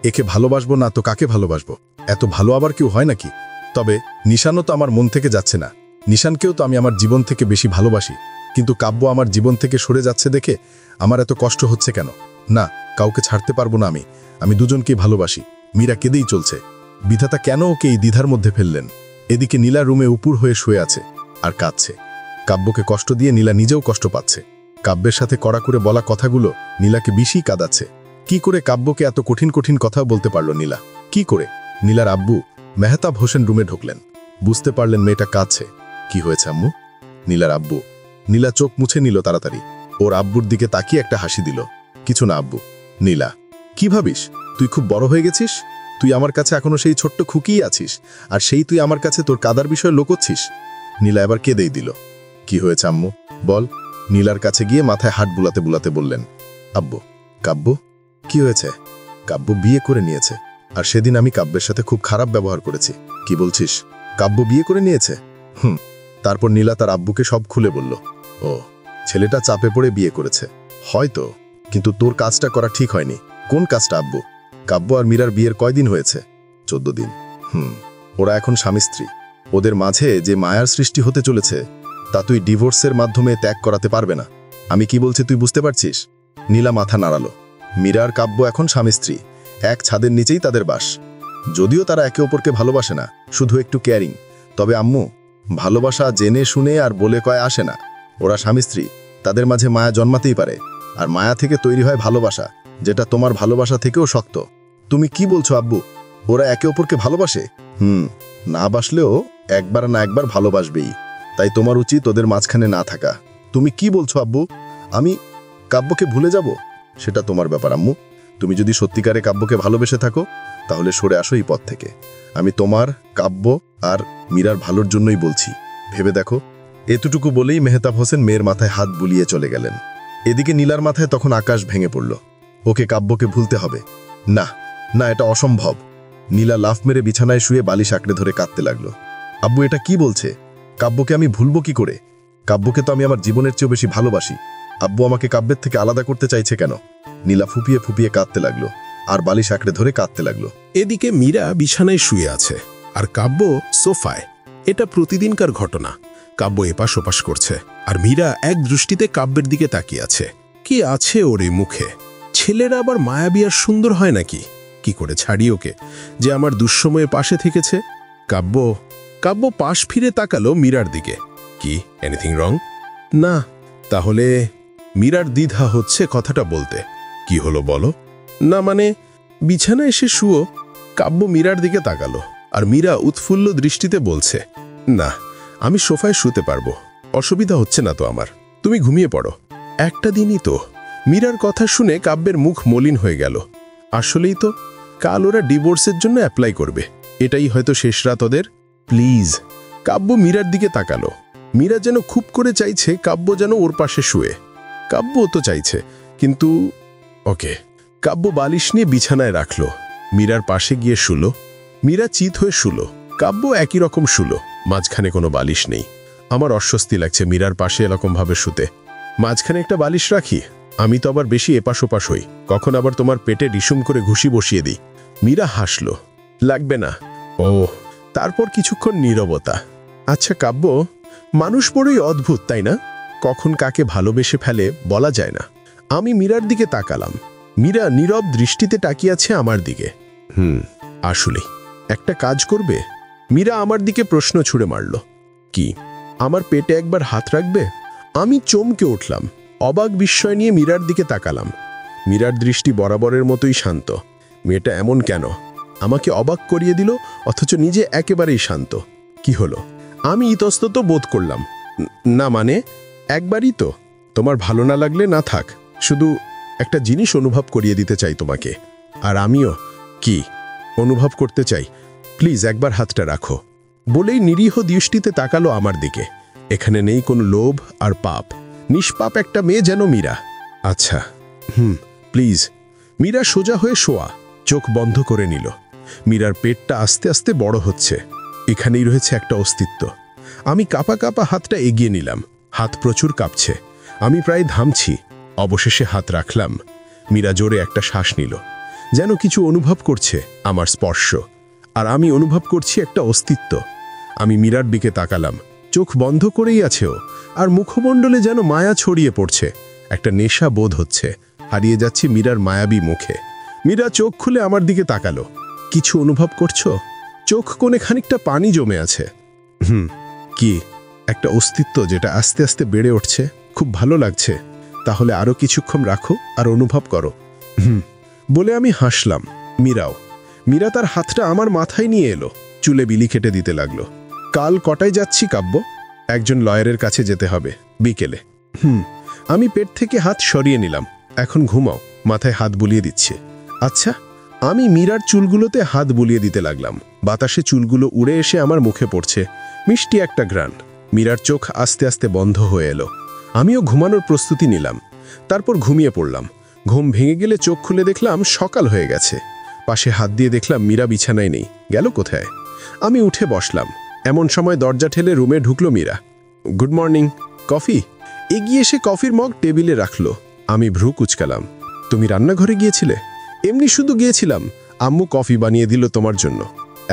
একে ভালোবাসবো না তো কাকে ভালোবাসবো? এত ভালো আবার কেউ হয় নাকি? তবে নিশানও তো আমার মন থেকে যাচ্ছে না। নিশানকেও তো আমি আমার জীবন থেকে বেশি ভালোবাসি, কিন্তু কাব্য আমার জীবন থেকে সরে যাচ্ছে দেখে আমার এত কষ্ট হচ্ছে কেন? না, কাউকে ছাড়তে পারবো না। আমি দুজনকেই ভালোবাসি। মীরা কেঁদেই চলছে। বিধাতা কেন ওকে এই দ্বিধার মধ্যে ফেললেন? এদিকে নীলা রুমে উপুর হয়ে শুয়ে আছে আর কাঁদছে। কাব্যকে কষ্ট দিয়ে নীলা নিজেও কষ্ট পাচ্ছে। কাব্যের সাথে কড়া করে বলা কথাগুলো নীলাকে বেশি কাঁদাচ্ছে। কি করে কাব্যকে এত কঠিন কঠিন কথা বলতে পারল নীলা? কি করে? নীলার আব্বু মেহতাব হোসেন রুমে ঢুকলেন। বুঝতে পারলেন মেয়েটা কাঁদছে। কি হয়েছে আম্মু? নীলার আব্বু। নীলা চোখ মুছে নিল তাড়াতাড়ি। ওর আব্বুর দিকে তাকিয়ে একটা হাসি দিল। কিছু না আব্বু। নীলা, কি ভাবিস? তুই খুব বড় হয়ে গেছিস। তুই আমার কাছে এখনো সেই ছোট্ট খুকিই আছিস, আর সেই তুই আমার কাছে তোর কাদার বিষয়ে লোকোচ্ছিস। নীলা এবার কেঁদেই দিল। কি হয়েছে আম্মু বল? নীলার কাছে গিয়ে মাথায় হাত বুলাতে বুলাতে বললেন, আব্বু, কাব্য কি হয়েছে? কাব্য বিয়ে করে নিয়েছে, আর সেদিন আমি কাব্যের সাথে খুব খারাপ ব্যবহার করেছি। কি বলছিস? কাব্য বিয়ে করে নিয়েছে? তারপর নীলা তার আব্বুকে সব খুলে বলল। ও, ছেলেটা চাপে পড়ে বিয়ে করেছে হয়তো, কিন্তু তোর কাজটা করা ঠিক হয়নি। কোন কাজটা আব্বু? কাব্য আর মীরার বিয়ের কয়দিন হয়েছে? 14 দিন। ওরা এখন স্বামী স্ত্রী। ওদের মাঝে যে মায়ার সৃষ্টি হতে চলেছে তা তুই ডিভোর্সের মাধ্যমে ত্যাগ করাতে পারবে না। আমি কি বলছি তুই বুঝতে পারছিস? নীলা মাথা নাড়ালো। মীরা আর কাব্য এখন স্বামী স্ত্রী, এক ছাদের নিচেই তাদের বাস। যদিও তারা একে অপরকে ভালোবাসে না, শুধু একটু কেয়ারিং। তবে আম্মু, ভালোবাসা জেনে শুনে আর বলে কয় আসে না। ওরা স্বামী স্ত্রী, তাদের মাঝে মায়া জন্মাতেই পারে, আর মায়া থেকে তৈরি হয় ভালোবাসা, যেটা তোমার ভালোবাসা থেকেও শক্ত। তুমি কি বলছো আব্বু? ওরা একে অপরকে ভালোবাসে? না বাসলেও একবার না একবার ভালোবাসবেই। তাই তোমার উচিত ওদের মাঝখানে না থাকা। তুমি কি বলছো আব্বু? আমি কাব্যকে ভুলে যাব? সেটা তোমার ব্যাপার আম্মু। তুমি যদি সত্যিকারে কাব্যকে ভালোবেসে থাকো তাহলে সরে আসো এই পথ থেকে। আমি তোমার, কাব্য আর মীরার ভালোর জন্যই বলছি, ভেবে দেখো। এতটুকু বলেই মেহতাব হোসেন মেয়ের মাথায় হাত বুলিয়ে চলে গেলেন। এদিকে নীলার মাথায় তখন আকাশ ভেঙে পড়ল। ওকে কাব্যকে ভুলতে হবে। না না, এটা অসম্ভব। নীলা লাফ মেরে বিছানায় শুয়ে বালিশ আঁকড়ে ধরে কাঁদতে লাগলো। আব্বু, এটা কি বলছে? কাব্যকে আমি ভুলবো কি করে? কাব্যকে তো আমি আমার জীবনের চেয়েও বেশি ভালোবাসি। আব্বু আমাকে কাব্যের থেকে আলাদা করতে চাইছে কেন? নীলা ফুপিয়ে ফুপিয়ে কাঁদতে লাগলো আর বালিশ আঁকড়ে ধরে কাঁদতে লাগলো। এদিকে মীরা বিছানায় শুয়ে আছে আর কাব্য সোফায়। এটা প্রতিদিনকার ঘটনা। কাব্য এপাশ ওপাশ করছে আর মীরা এক দৃষ্টিতে কাব্যের দিকে তাকিয়ে আছে। কি আছে ওর এই মুখে? ছেলেরা আবার মায়াবী আর সুন্দর হয় নাকি? কি করে ছাড়ি ওকে, যে আমার দুঃসময়ে পাশে থেকেছে? কাব্য পাশ ফিরে তাকালো মীরার দিকে। কি, এনিথিং রং? না। তাহলে মীরার দ্বিধা হচ্ছে কথাটা বলতে। কি হলো বলো? না মানে, বিছানায় এসে শুয়ো। কাব্য মীরার দিকে তাকালো আর মীরা উৎফুল্ল দৃষ্টিতে বলছে, না, আমি সোফায় শুতে পারবো, অসুবিধা হচ্ছে না তো আমার। তুমি ঘুমিয়ে পড়ো। একটা দিনই তো। মীরার কথা শুনে কাব্যের মুখ মলিন হয়ে গেল। আসলেই তো, কাল ওরা ডিভোর্সের জন্য অ্যাপ্লাই করবে। এটাই হয়তো শেষ রাত ওদের। প্লিজ। কাব্য মীরার দিকে তাকালো। মীরা যেন খুব করে চাইছে কাব্য যেন ওর পাশে শুয়ে। কাব্যও তো চাইছে, কিন্তু ওকে। কাব্য বালিশ নিয়ে বিছানায় রাখল, মীরার পাশে গিয়ে শুলো। মীরা চিত হয়ে শুলো, কাব্য একই রকম শুলো। মাঝখানে কোনো বালিশ নেই। আমার অস্বস্তি লাগছে মীরার পাশে এরকমভাবে শুতে। মাঝখানে একটা বালিশ রাখি, আমি তো আবার বেশি এপাশ ওপাশ হই, কখন আবার তোমার পেটে রিসুম করে ঘুষি বসিয়ে দিই। মীরা হাসল। লাগবে না। ও। তারপর কিছুক্ষণ নীরবতা। আচ্ছা কাব্য, মানুষ বড়ই অদ্ভুত, তাই না? কখন কাকে ভালোবেসে ফেলে বলা যায় না। আমি মীরার দিকে তাকালাম। মীরা নীরব দৃষ্টিতে তাকিয়ে আছে আমার দিকে। আসলেই। একটা কাজ করবে? মীরা আমার দিকে প্রশ্ন ছুড়ে মারল। কি? আমার পেটে একবার হাত রাখবে? আমি চমকে উঠলাম। অবাক বিস্ময় নিয়ে মীরার দিকে তাকালাম। মীরার দৃষ্টি বরাবরের মতোই শান্ত। মেয়েটা এমন কেন? আমাকে অবাক করিয়ে দিল, অথচ নিজে একেবারেই শান্ত। কি হলো? আমি ইতস্তত বোধ করলাম। না মানে, একবারই তো। তোমার ভালো না লাগলে না থাক, শুধু একটা জিনিস অনুভব করিয়ে দিতে চাই তোমাকে। আর আমিও। কি অনুভব করতে চাই? প্লিজ একবার হাতটা রাখো। বলেই নিরীহ দৃষ্টিতে তাকালো আমার দিকে। এখানে নেই কোনো লোভ আর পাপ, নিষ্পাপ একটা মেয়ে যেন মীরা। আচ্ছা, প্লিজ। মীরা সোজা হয়ে শোয়া, চোখ বন্ধ করে নিল। মীরার পেটটা আস্তে আস্তে বড় হচ্ছে। এখানেই রয়েছে একটা অস্তিত্ব। আমি কাঁপা কাঁপা হাতটা এগিয়ে নিলাম। হাত প্রচুর কাঁপছে। আমি প্রায় থামছি। অবশেষে হাত রাখলাম। মীরা জোরে একটা শ্বাস নিল, যেন কিছু অনুভব করছে আমার স্পর্শ। আর আমি অনুভব করছি একটা অস্তিত্ব। আমি মীরার দিকে তাকালাম। চোখ বন্ধ করেই আছে ও, আর মুখমণ্ডলে যেন মায়া ছড়িয়ে পড়ছে। একটা নেশা বোধ হচ্ছে। হারিয়ে যাচ্ছি মীরার মায়াবী মুখে। মীরা চোখ খুলে আমার দিকে তাকালো। কিছু অনুভব করছো? চোখ কোণে খানিকটা পানি জমে আছে। কি? একটা অস্তিত্ব যেটা আস্তে আস্তে বেড়ে উঠছে। খুব ভালো লাগছে। তাহলে আরো কিছুক্ষণ রাখো আর অনুভব করো। বলে আমি হাসলাম। মীরাও। মীরা তার হাতটা আমার মাথায় নিয়ে এলো, চুলে বিলি কেটে দিতে লাগলো। কাল কটায় যাচ্ছি কাব্য? একজন লয়ারের কাছে যেতে হবে বিকেলে। আমি পেট থেকে হাত সরিয়ে নিলাম। এখন ঘুমাও। মাথায় হাত বুলিয়ে দিচ্ছে। আচ্ছা। আমি মীরার চুলগুলোতে হাত বুলিয়ে দিতে লাগলাম। বাতাসে চুলগুলো উড়ে এসে আমার মুখে পড়ছে। মিষ্টি একটা ঘ্রাণ। মীরার চোখ আস্তে আস্তে বন্ধ হয়ে এলো। আমিও ঘুমানোর প্রস্তুতি নিলাম। তারপর ঘুমিয়ে পড়লাম। ঘুম ভেঙে গেলে চোখ খুলে দেখলাম সকাল হয়ে গেছে। পাশে হাত দিয়ে দেখলাম মীরা বিছানায় নেই। গেল কোথায়? আমি উঠে বসলাম। এমন সময় দরজা ঠেলে রুমে ঢুকলো মীরা। Good morning. কফি? এগিয়ে এসে কফির মগ টেবিলে রাখলো। আমি ভ্রু কুচকালাম। তুমি রান্নাঘরে গিয়েছিলে? এমনি শুধু গিয়েছিলাম। আম্মু কফি বানিয়ে দিল তোমার জন্য।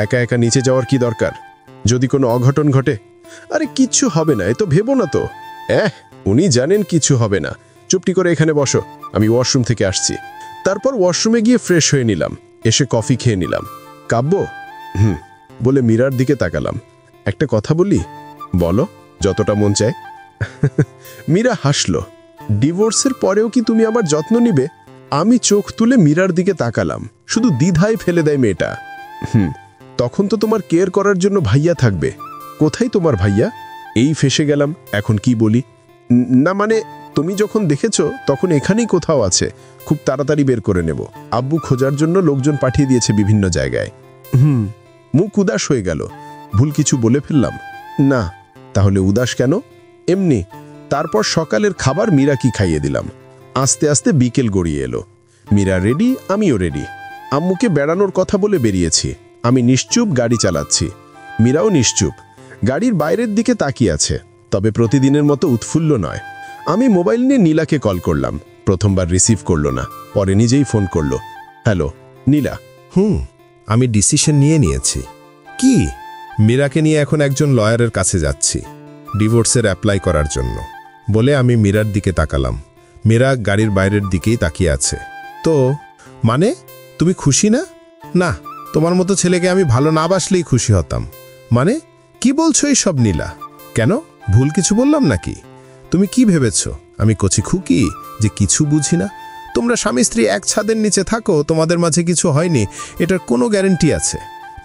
একা একা নিচে যাওয়ার কি দরকার? যদি কোনো অঘটন ঘটে? আরে কিচ্ছু হবে না, এ তো ভেবো না তো। উনি জানেন কিছু হবে না। চুপটি করে এখানে বসো, আমি ওয়াশরুম থেকে আসছি। তারপর ওয়াশরুমে গিয়ে ফ্রেশ হয়ে নিলাম। এসে কফি খেয়ে নিলাম। কাব্য? বলে মীরার দিকে তাকালাম। একটা কথা বলি? বলো, যতটা মন চায়। মীরা হাসল। ডিভোর্সের পরেও কি তুমি আমার যত্ন নিবে? আমি চোখ তুলে মীরার দিকে তাকালাম। শুধু দ্বিধায় ফেলে দেয় মেয়েটা। তখন তো তোমার কেয়ার করার জন্য ভাইয়া থাকবে। কোথায় তোমার ভাইয়া? এই ফেসে গেলাম। এখন কি বলি? না মানে, তুমি যখন দেখেছো তখন এখানেই কোথাও আছে। খুব তাড়াতাড়ি বের করে নেব। আব্বু খোঁজার জন্য লোকজন পাঠিয়ে দিয়েছে বিভিন্ন জায়গায়। মুখ উদাস হয়ে গেল। ভুল কিছু বলে ফেললাম? না। তাহলে উদাস কেন? এমনি। তারপর সকালের খাবার মীরা কি খাইয়ে দিলাম। আস্তে আস্তে বিকেল গড়িয়ে এলো। মীরা রেডি, আমিও রেডি। আম্মুকে বেড়ানোর কথা বলে বেরিয়েছি। আমি নিশ্চুপ গাড়ি চালাচ্ছি। মীরাও নিশ্চুপ। গাড়ির বাইরের দিকে তাকিয়ে আছে, তবে প্রতিদিনের মতো উৎফুল্ল নয়। আমি মোবাইল নিয়ে নীলাকে কল করলাম। প্রথমবার রিসিভ করলো না, পরে নিজেই ফোন করলো। হ্যালো নীলা। আমি ডিসিশন নিয়ে নিয়েছি। কি? মীরাকে নিয়ে এখন একজন লয়ারের কাছে যাচ্ছি ডিভোর্সের অ্যাপ্লাই করার জন্য। বলে আমি মীরার দিকে তাকালাম। মীরা গাড়ির বাইরের দিকেই তাকিয়ে আছে। তো মানে, তুমি খুশি না? না, তোমার মতো ছেলেকে আমি ভালো না বাসলেই খুশি হতাম। মানে কি বলছো এই সব নীলা? কেন, ভুল কিছু বললাম নাকি? তুমি কি ভেবেছ আমি কচি খুকি যে কিছু বুঝি না? তোমরা স্বামী স্ত্রী এক ছাদের নিচে থাকো, তোমাদের মাঝে কিছু হয়নি, এটার কোনো গ্যারেন্টি আছে?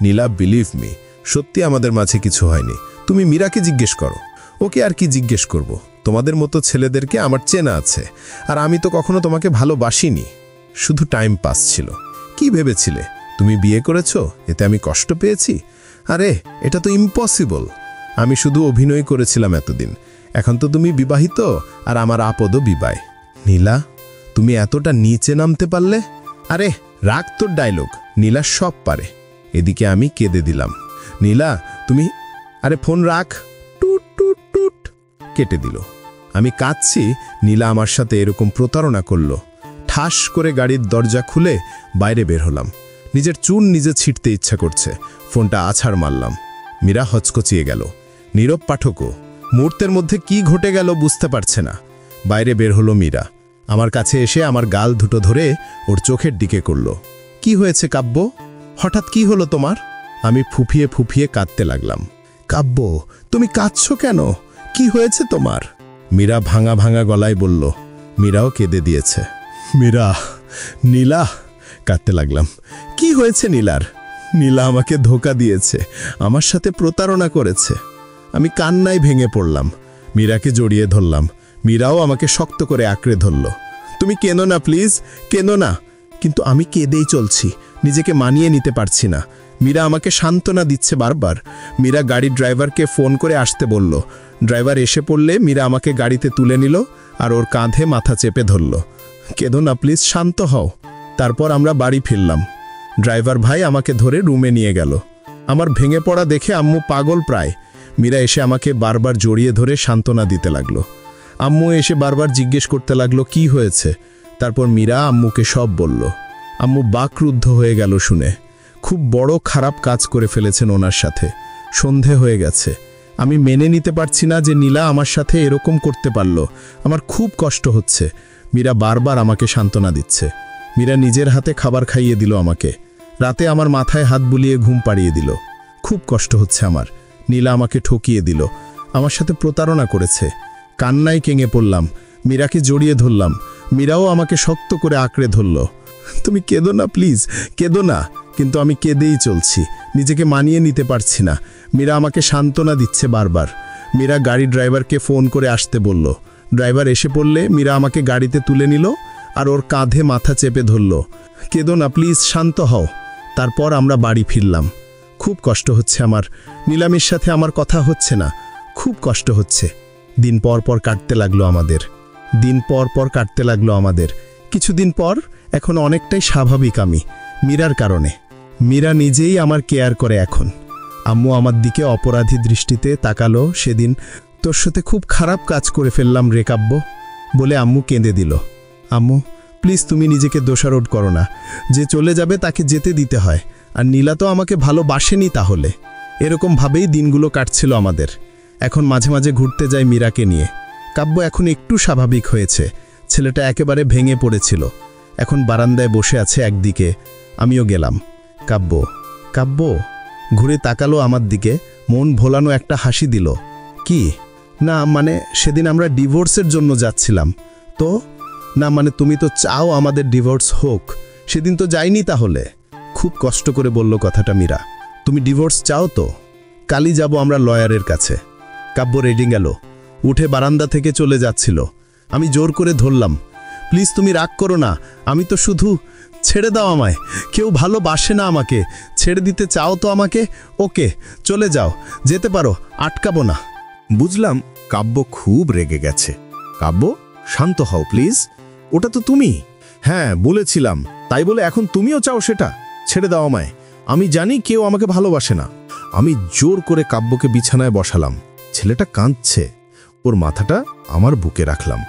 নীলা, বিলিভ মি, সত্যি আমাদের মাঝে কিছু হয়নি। তুমি মীরাকে জিজ্ঞেস করো। ওকে আর কি জিজ্ঞেস করব? তোমাদের মতো ছেলেদেরকে আমার চেনা আছে, আর আমি তো কখনো তোমাকে ভালোবাসিনি। শুধু টাইম পাস ছিল। কি ভেবেছিলে তুমি বিয়ে করেছো এতে আমি কষ্ট পেয়েছি? আরে এটা তো ইম্পসিবল। আমি শুধু অভিনয় করেছিলাম এতদিন। এখন তো তুমি বিবাহিত, আর আমার আপদও বিবাহ। নীলা, তুমি এতটা নিচে নামতে পারলে? আরে রাগ তোর ডায়লগ। নীলা সব পারে। এদিকে আমি কেঁদে দিলাম। নীলা তুমি, আরে ফোন রাখ। টুট টুট টুট কেটে দিল। আমি কাঁদছি, নীলা আমার সাথে এরকম প্রতারণা করলো। ঠাস করে গাড়ির দরজা খুলে বাইরে বের হলাম। নিজের চুন নিজে ছিটতে ইচ্ছা করছে। ফোনটা আছাড় মারলাম। মীরা হচকচিয়ে গেল। নীরব পাঠকও মুহূর্তের মধ্যে কি ঘটে গেল বুঝতে পারছে না। বাইরে বের হলো মীরা। আমার কাছে এসে আমার গাল দুটো ধরে ওর চোখের দিকে করল। কি হয়েছে কাব্য? হঠাৎ কি হলো তোমার? আমি ফুফিয়ে ফুফিয়ে কাঁদতে লাগলাম। কাব্য, তুমি কাঁদছো কেন? কি হয়েছে তোমার? মীরা ভাঙা ভাঙা গলায় বলল। মীরাও কেঁদে দিয়েছে। মীরা, নীলা, কাঁদতে লাগলাম। কি হয়েছে নীলার? নীলা আমাকে ধোঁকা দিয়েছে, আমার সাথে প্রতারণা করেছে। আমি কান্নায় ভেঙে পড়লাম। মীরাকে জড়িয়ে ধরলাম। মীরাও আমাকে শক্ত করে আঁকড়ে ধরল। তুমি কেঁদো না প্লিজ, কেঁদো না। কিন্তু আমি কেঁদেই চলছি, নিজেকে মানিয়ে নিতে পারছি না। মীরা আমাকে সান্ত্বনা দিচ্ছে বারবার। মীরা গাড়ির ড্রাইভারকে ফোন করে আসতে বলল। ড্রাইভার এসে পড়লে মীরা আমাকে গাড়িতে তুলে নিল, আর ওর কাঁধে মাথা চেপে ধরল। কেঁদো না প্লিজ, শান্ত হও। তারপর আমরা বাড়ি ফিরলাম। ড্রাইভার ভাই আমাকে ধরে রুমে নিয়ে গেল। আমার ভেঙে পড়া দেখে আম্মু পাগল প্রায়। মীরা এসে আমাকে বারবার জড়িয়ে ধরে সান্ত্বনা দিতে লাগলো। আম্মু এসে বারবার জিজ্ঞেস করতে লাগলো কি হয়েছে। তারপর মীরা আম্মুকে সব বলল। আম্মু বাকরুদ্ধ হয়ে গেল শুনে। খুব বড় খারাপ কাজ করে ফেলেছেন ওনার সাথে। সন্ধে হয়ে গেছে। আমি মেনে নিতে পারছি না যে নীলা আমার সাথে এরকম করতে পারল। আমার খুব কষ্ট হচ্ছে। মীরা বারবার আমাকে সান্ত্বনা দিচ্ছে। মীরা নিজের হাতে খাবার খাইয়ে দিল আমাকে। রাতে আমার মাথায় হাত বুলিয়ে ঘুম পাড়িয়ে দিল। খুব কষ্ট হচ্ছে আমার। নীলা আমাকে ঠকিয়ে দিল, আমার সাথে প্রতারণা করেছে। কান্নায় কেঙে পড়লাম। মীরাকে জড়িয়ে ধরলাম। মীরাও আমাকে শক্ত করে আঁকড়ে ধরল। তুমি কেঁদো না প্লিজ, কেঁদো না। কিন্তু আমি কেঁদেই চলছি, নিজেকে মানিয়ে নিতে পারছি না। মীরা আমাকে সান্ত্বনা দিচ্ছে বারবার। মীরা গাড়ি ড্রাইভারকে ফোন করে আসতে বলল। ড্রাইভার এসে পড়লে মীরা আমাকে গাড়িতে তুলে নিল, আর ওর কাঁধে মাথা চেপে ধরল। কেঁদো না প্লিজ, শান্ত হও। তারপর আমরা বাড়ি ফিরলাম। খুব কষ্ট হচ্ছে আমার। নীলামের সাথে আমার কথা হচ্ছে না। খুব কষ্ট হচ্ছে। দিন পর পর কাটতে লাগলো আমাদের। দিন পর পর কাটতে লাগলো আমাদের। কিছুদিন পর এখন অনেকটাই স্বাভাবিক আমি, মীরার কারণে। মীরা নিজেই আমার কেয়ার করে এখন। আম্মু আমার দিকে অপরাধী দৃষ্টিতে তাকালো। সেদিন তোর সাথে খুব খারাপ কাজ করে ফেললাম রে কাব্য, বলে আম্মু কেঁদে দিল। আম্মু প্লিজ, তুমি নিজেকে দোষারোপ করো না। যে চলে যাবে তাকে যেতে দিতে হয়। আর নীলা তো আমাকে ভালোবাসেনি তাহলে। এরকমভাবেই দিনগুলো কাটছিল আমাদের। এখন মাঝে মাঝে ঘুরতে যাই মীরাকে নিয়ে। কাব্য এখন একটু স্বাভাবিক হয়েছে। ছেলেটা একেবারে ভেঙে পড়েছিল। এখন বারান্দায় বসে আছে একদিকে। আমিও গেলাম। কাব্য, কাব্য ঘুরে তাকালো আমার দিকে। মন ভোলানো একটা হাসি দিল। কি? না মানে সেদিন আমরা ডিভোর্সের জন্য যাচ্ছিলাম তো। না মানে তুমি তো চাও আমাদের ডিভোর্স হোক। সেদিন তো যাইনি তাহলে। খুব কষ্ট করে বলল কথাটা মীরা। তুমি ডিভোর্স চাও তো? কালই যাব আমরা লয়ারের কাছে। কাব্য রেডি গেল। উঠে বারান্দা থেকে চলে যাচ্ছিল। আমি জোর করে ধরলাম। প্লিজ তুমি রাগ করো না। আমি তো শুধু, ছেড়ে দাও আমায়। কেউ ভালোবাসে না আমাকে। ছেড়ে দিতে চাও তো আমাকে? ওকে, চলে যাও, যেতে পারো, আটকাবো না। বুঝলাম কাব্য খুব রেগে গেছে। কাব্য, শান্ত হও প্লিজ। ওটা তো তুমি। হ্যাঁ বলেছিলাম, তাই বলে এখন তুমিও চাও সেটা? ছেড়ে দাও আমায়। আমি জানি কেউ আমাকে ভালোবাসে না। আমি জোর করে কাব্যকে বিছানায় বসালাম। ছেলেটা কাঁদছে। ওর মাথাটা আমার বুকে রাখলাম।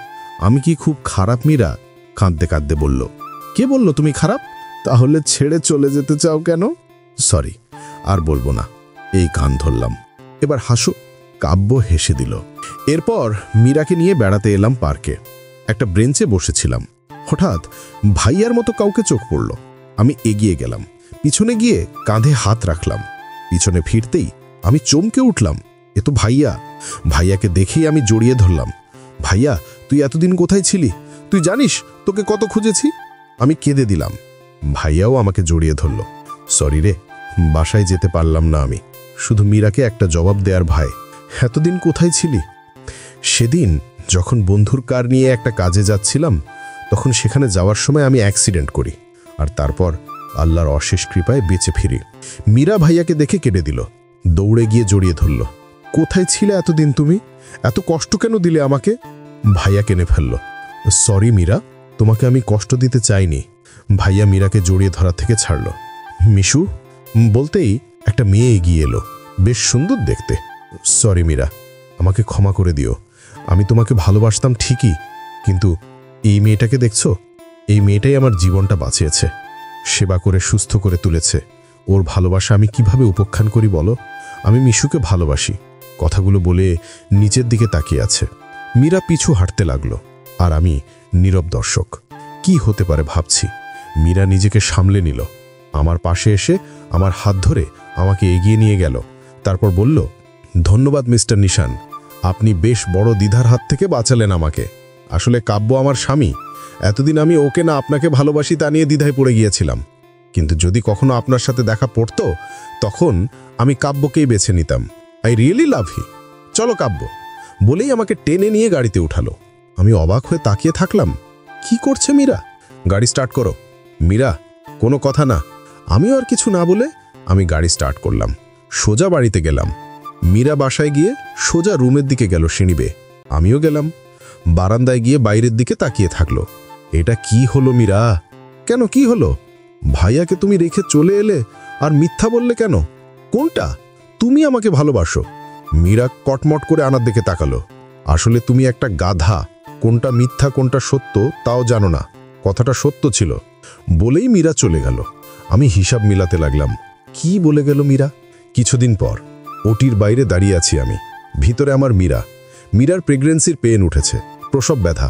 আমি কি খুব খারাপ মীরা? কাঁদতে কাঁদতে বলল। কে বলল তুমি খারাপ? তাহলে ছেড়ে চলে যেতে চাও কেন? সরি, আর বলবো না। এই কান ধরলাম। এবার হাসো। কাব্য হেসে দিল। এরপর মীরাকে নিয়ে বেড়াতে এলাম পার্কে। একটা ব্রেঞ্চে বসেছিলাম। হঠাৎ ভাইয়ার মতো কাউকে চোখ পড়ল। আমি এগিয়ে গেলাম। পিছনে গিয়ে কাঁধে হাত রাখলাম। পিছনে ফিরতেই আমি চমকে উঠলাম। এ তো ভাইয়া। ভাইয়াকে দেখেই আমি জড়িয়ে ধরলাম। ভাইয়া, তুই এতদিন কোথায় ছিলি? তুই জানিস তোকে কত খুঁজেছি? আমি কেঁদে দিলাম। ভাইয়াও আমাকে জড়িয়ে ধরল। সরি রে, বাসায় যেতে পারলাম না আমি। শুধু মীরাকে একটা জবাব দেয়ার ভয়। এতদিন কোথায় ছিলি? সেদিন যখন বন্ধুর কার নিয়ে একটা কাজে যাচ্ছিলাম, তখন সেখানে যাওয়ার সময় আমি অ্যাক্সিডেন্ট করি, আর তারপর আল্লাহর অশেষ কৃপায় বেঁচে ফিরি। মীরা ভাইয়াকে দেখে কেটে দিল, দৌড়ে গিয়ে জড়িয়ে ধরল। কোথায় ছিলে এতদিন তুমি? এত কষ্ট কেন দিলে আমাকে? ভাইয়া কেনে ফেলল। সরি মীরা, তোমাকে আমি কষ্ট দিতে চাইনি। ভাইয়া মীরাকে জড়িয়ে ধরা থেকে ছাড়ল। মিশু বলতেই একটা মেয়ে এগিয়ে এলো, বেশ সুন্দর দেখতে। সরি মীরা, আমাকে ক্ষমা করে দিও। আমি তোমাকে ভালোবাসতাম ঠিকই, কিন্তু এই মেয়েটাকে দেখছো? এই মেয়েটাই আমার জীবনটা বাঁচিয়েছে, সেবা করে সুস্থ করে তুলেছে। ওর ভালোবাসা আমি কিভাবে উপেক্ষা করি বলো? আমি মিশুকে ভালোবাসি। কথাগুলো বলে নিচের দিকে তাকিয়ে আছে। মীরা পিছু হাঁটতে লাগলো, আর আমি নীরব দর্শক। কি হতে পারে ভাবছি। মীরা নিজেকে সামলে নিল, আমার পাশে এসে আমার হাত ধরে আমাকে এগিয়ে নিয়ে গেল। তারপর বলল, ধন্যবাদ মিস্টার নিশান, আপনি বেশ বড় দ্বিধার হাত থেকে বাঁচালেন আমাকে। আসলে কাব্য আমার স্বামী। এতদিন আমি ওকে না আপনাকে ভালোবাসি তা নিয়ে দ্বিধায় পড়ে গিয়েছিলাম, কিন্তু যদি কখনো আপনার সাথে দেখা পড়তো, তখন আমি কাব্যকেই বেছে নিতাম। আই রিয়েলি লাভ হি। চলো কাব্য, বলেই আমাকে টেনে নিয়ে গাড়িতে উঠালো। আমি অবাক হয়ে তাকিয়ে থাকলাম। কি করছে মীরা? গাড়ি স্টার্ট করো। মীরা, কোনো কথা না। আমিও আর কিছু না বলে আমি গাড়ি স্টার্ট করলাম। সোজা বাড়িতে গেলাম। মীরা বাসায় গিয়ে সোজা রুমের দিকে গেল সিঁড়ি বেয়ে। আমিও গেলাম। বারান্দায় গিয়ে বাইরের দিকে তাকিয়ে থাকলো। এটা কি হলো মীরা? কেন, কি হলো? ভাইয়াকে তুমি রেখে চলে এলে, আর মিথ্যা বললে কেন? কোনটা? তুমি আমাকে ভালোবাসো। মীরা কটমট করে আনার দিকে তাকালো। আসলে তুমি একটা গাধা। কোনটা মিথ্যা কোনটা সত্য তাও জানো না। কথাটা সত্য ছিল বলেই মীরা চলে গেল। আমি হিসাব মিলাতে লাগলাম, কি বলে গেল মীরা? কিছুদিন পর ওটির বাইরে দাঁড়িয়ে আছি আমি। ভিতরে আমার মীরা। মীরার প্রেগন্যান্সির পেন উঠেছে, প্রসব ব্যথা।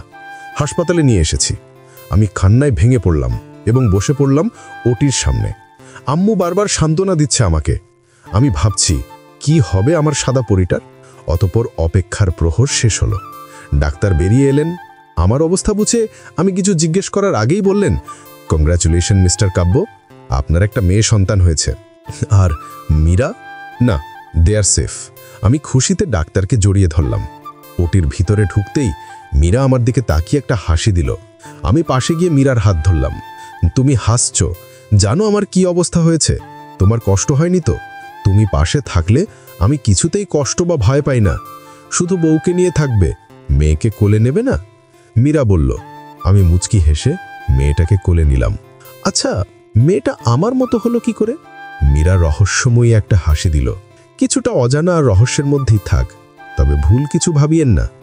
হাসপাতালে নিয়ে এসেছি। আমি কান্নায় ভেঙে পড়লাম এবং বসে পড়লাম ওটির সামনে। আম্মু বারবার সান্ত্বনা দিচ্ছে আমাকে। আমি ভাবছি, কি হবে আমার সাদা পরিটার? অতঃপর অপেক্ষার প্রহর শেষ হলো। ডাক্তার বেরিয়ে এলেন। আমার অবস্থা বুঝে আমি কিছু জিজ্ঞেস করার আগেই বললেন, কংগ্রাচুলেশন মিস্টার কাব্য, আপনার একটা মেয়ে সন্তান হয়েছে। আর মীরা? না, দে আর সেফ। আমি খুশিতে ডাক্তারকে জড়িয়ে ধরলাম। ওটির ভিতরে ঢুকতেই মীরা আমার দিকে তাকিয়ে একটা হাসি দিল। আমি পাশে গিয়ে মীরার হাত ধরলাম। তুমি হাসছো, জানো আমার কি অবস্থা হয়েছে? তোমার কষ্ট হয়নি তো? তুমি পাশে থাকলে আমি কিছুতেই কষ্ট বা ভয় পাই না। শুধু বউকে নিয়ে থাকবে, মেয়েকে কোলে নেবে না? মীরা বলল। আমি মুচকি হেসে মেয়েটাকে কোলে নিলাম। আচ্ছা, মেয়েটা আমার মতো হলো কি করে? মীরা রহস্যময়ী একটা হাসি দিল। কিছুটা অজানা আর রহস্যের মধ্যেই থাক, তবে ভুল কিছু ভাবিয়েন না।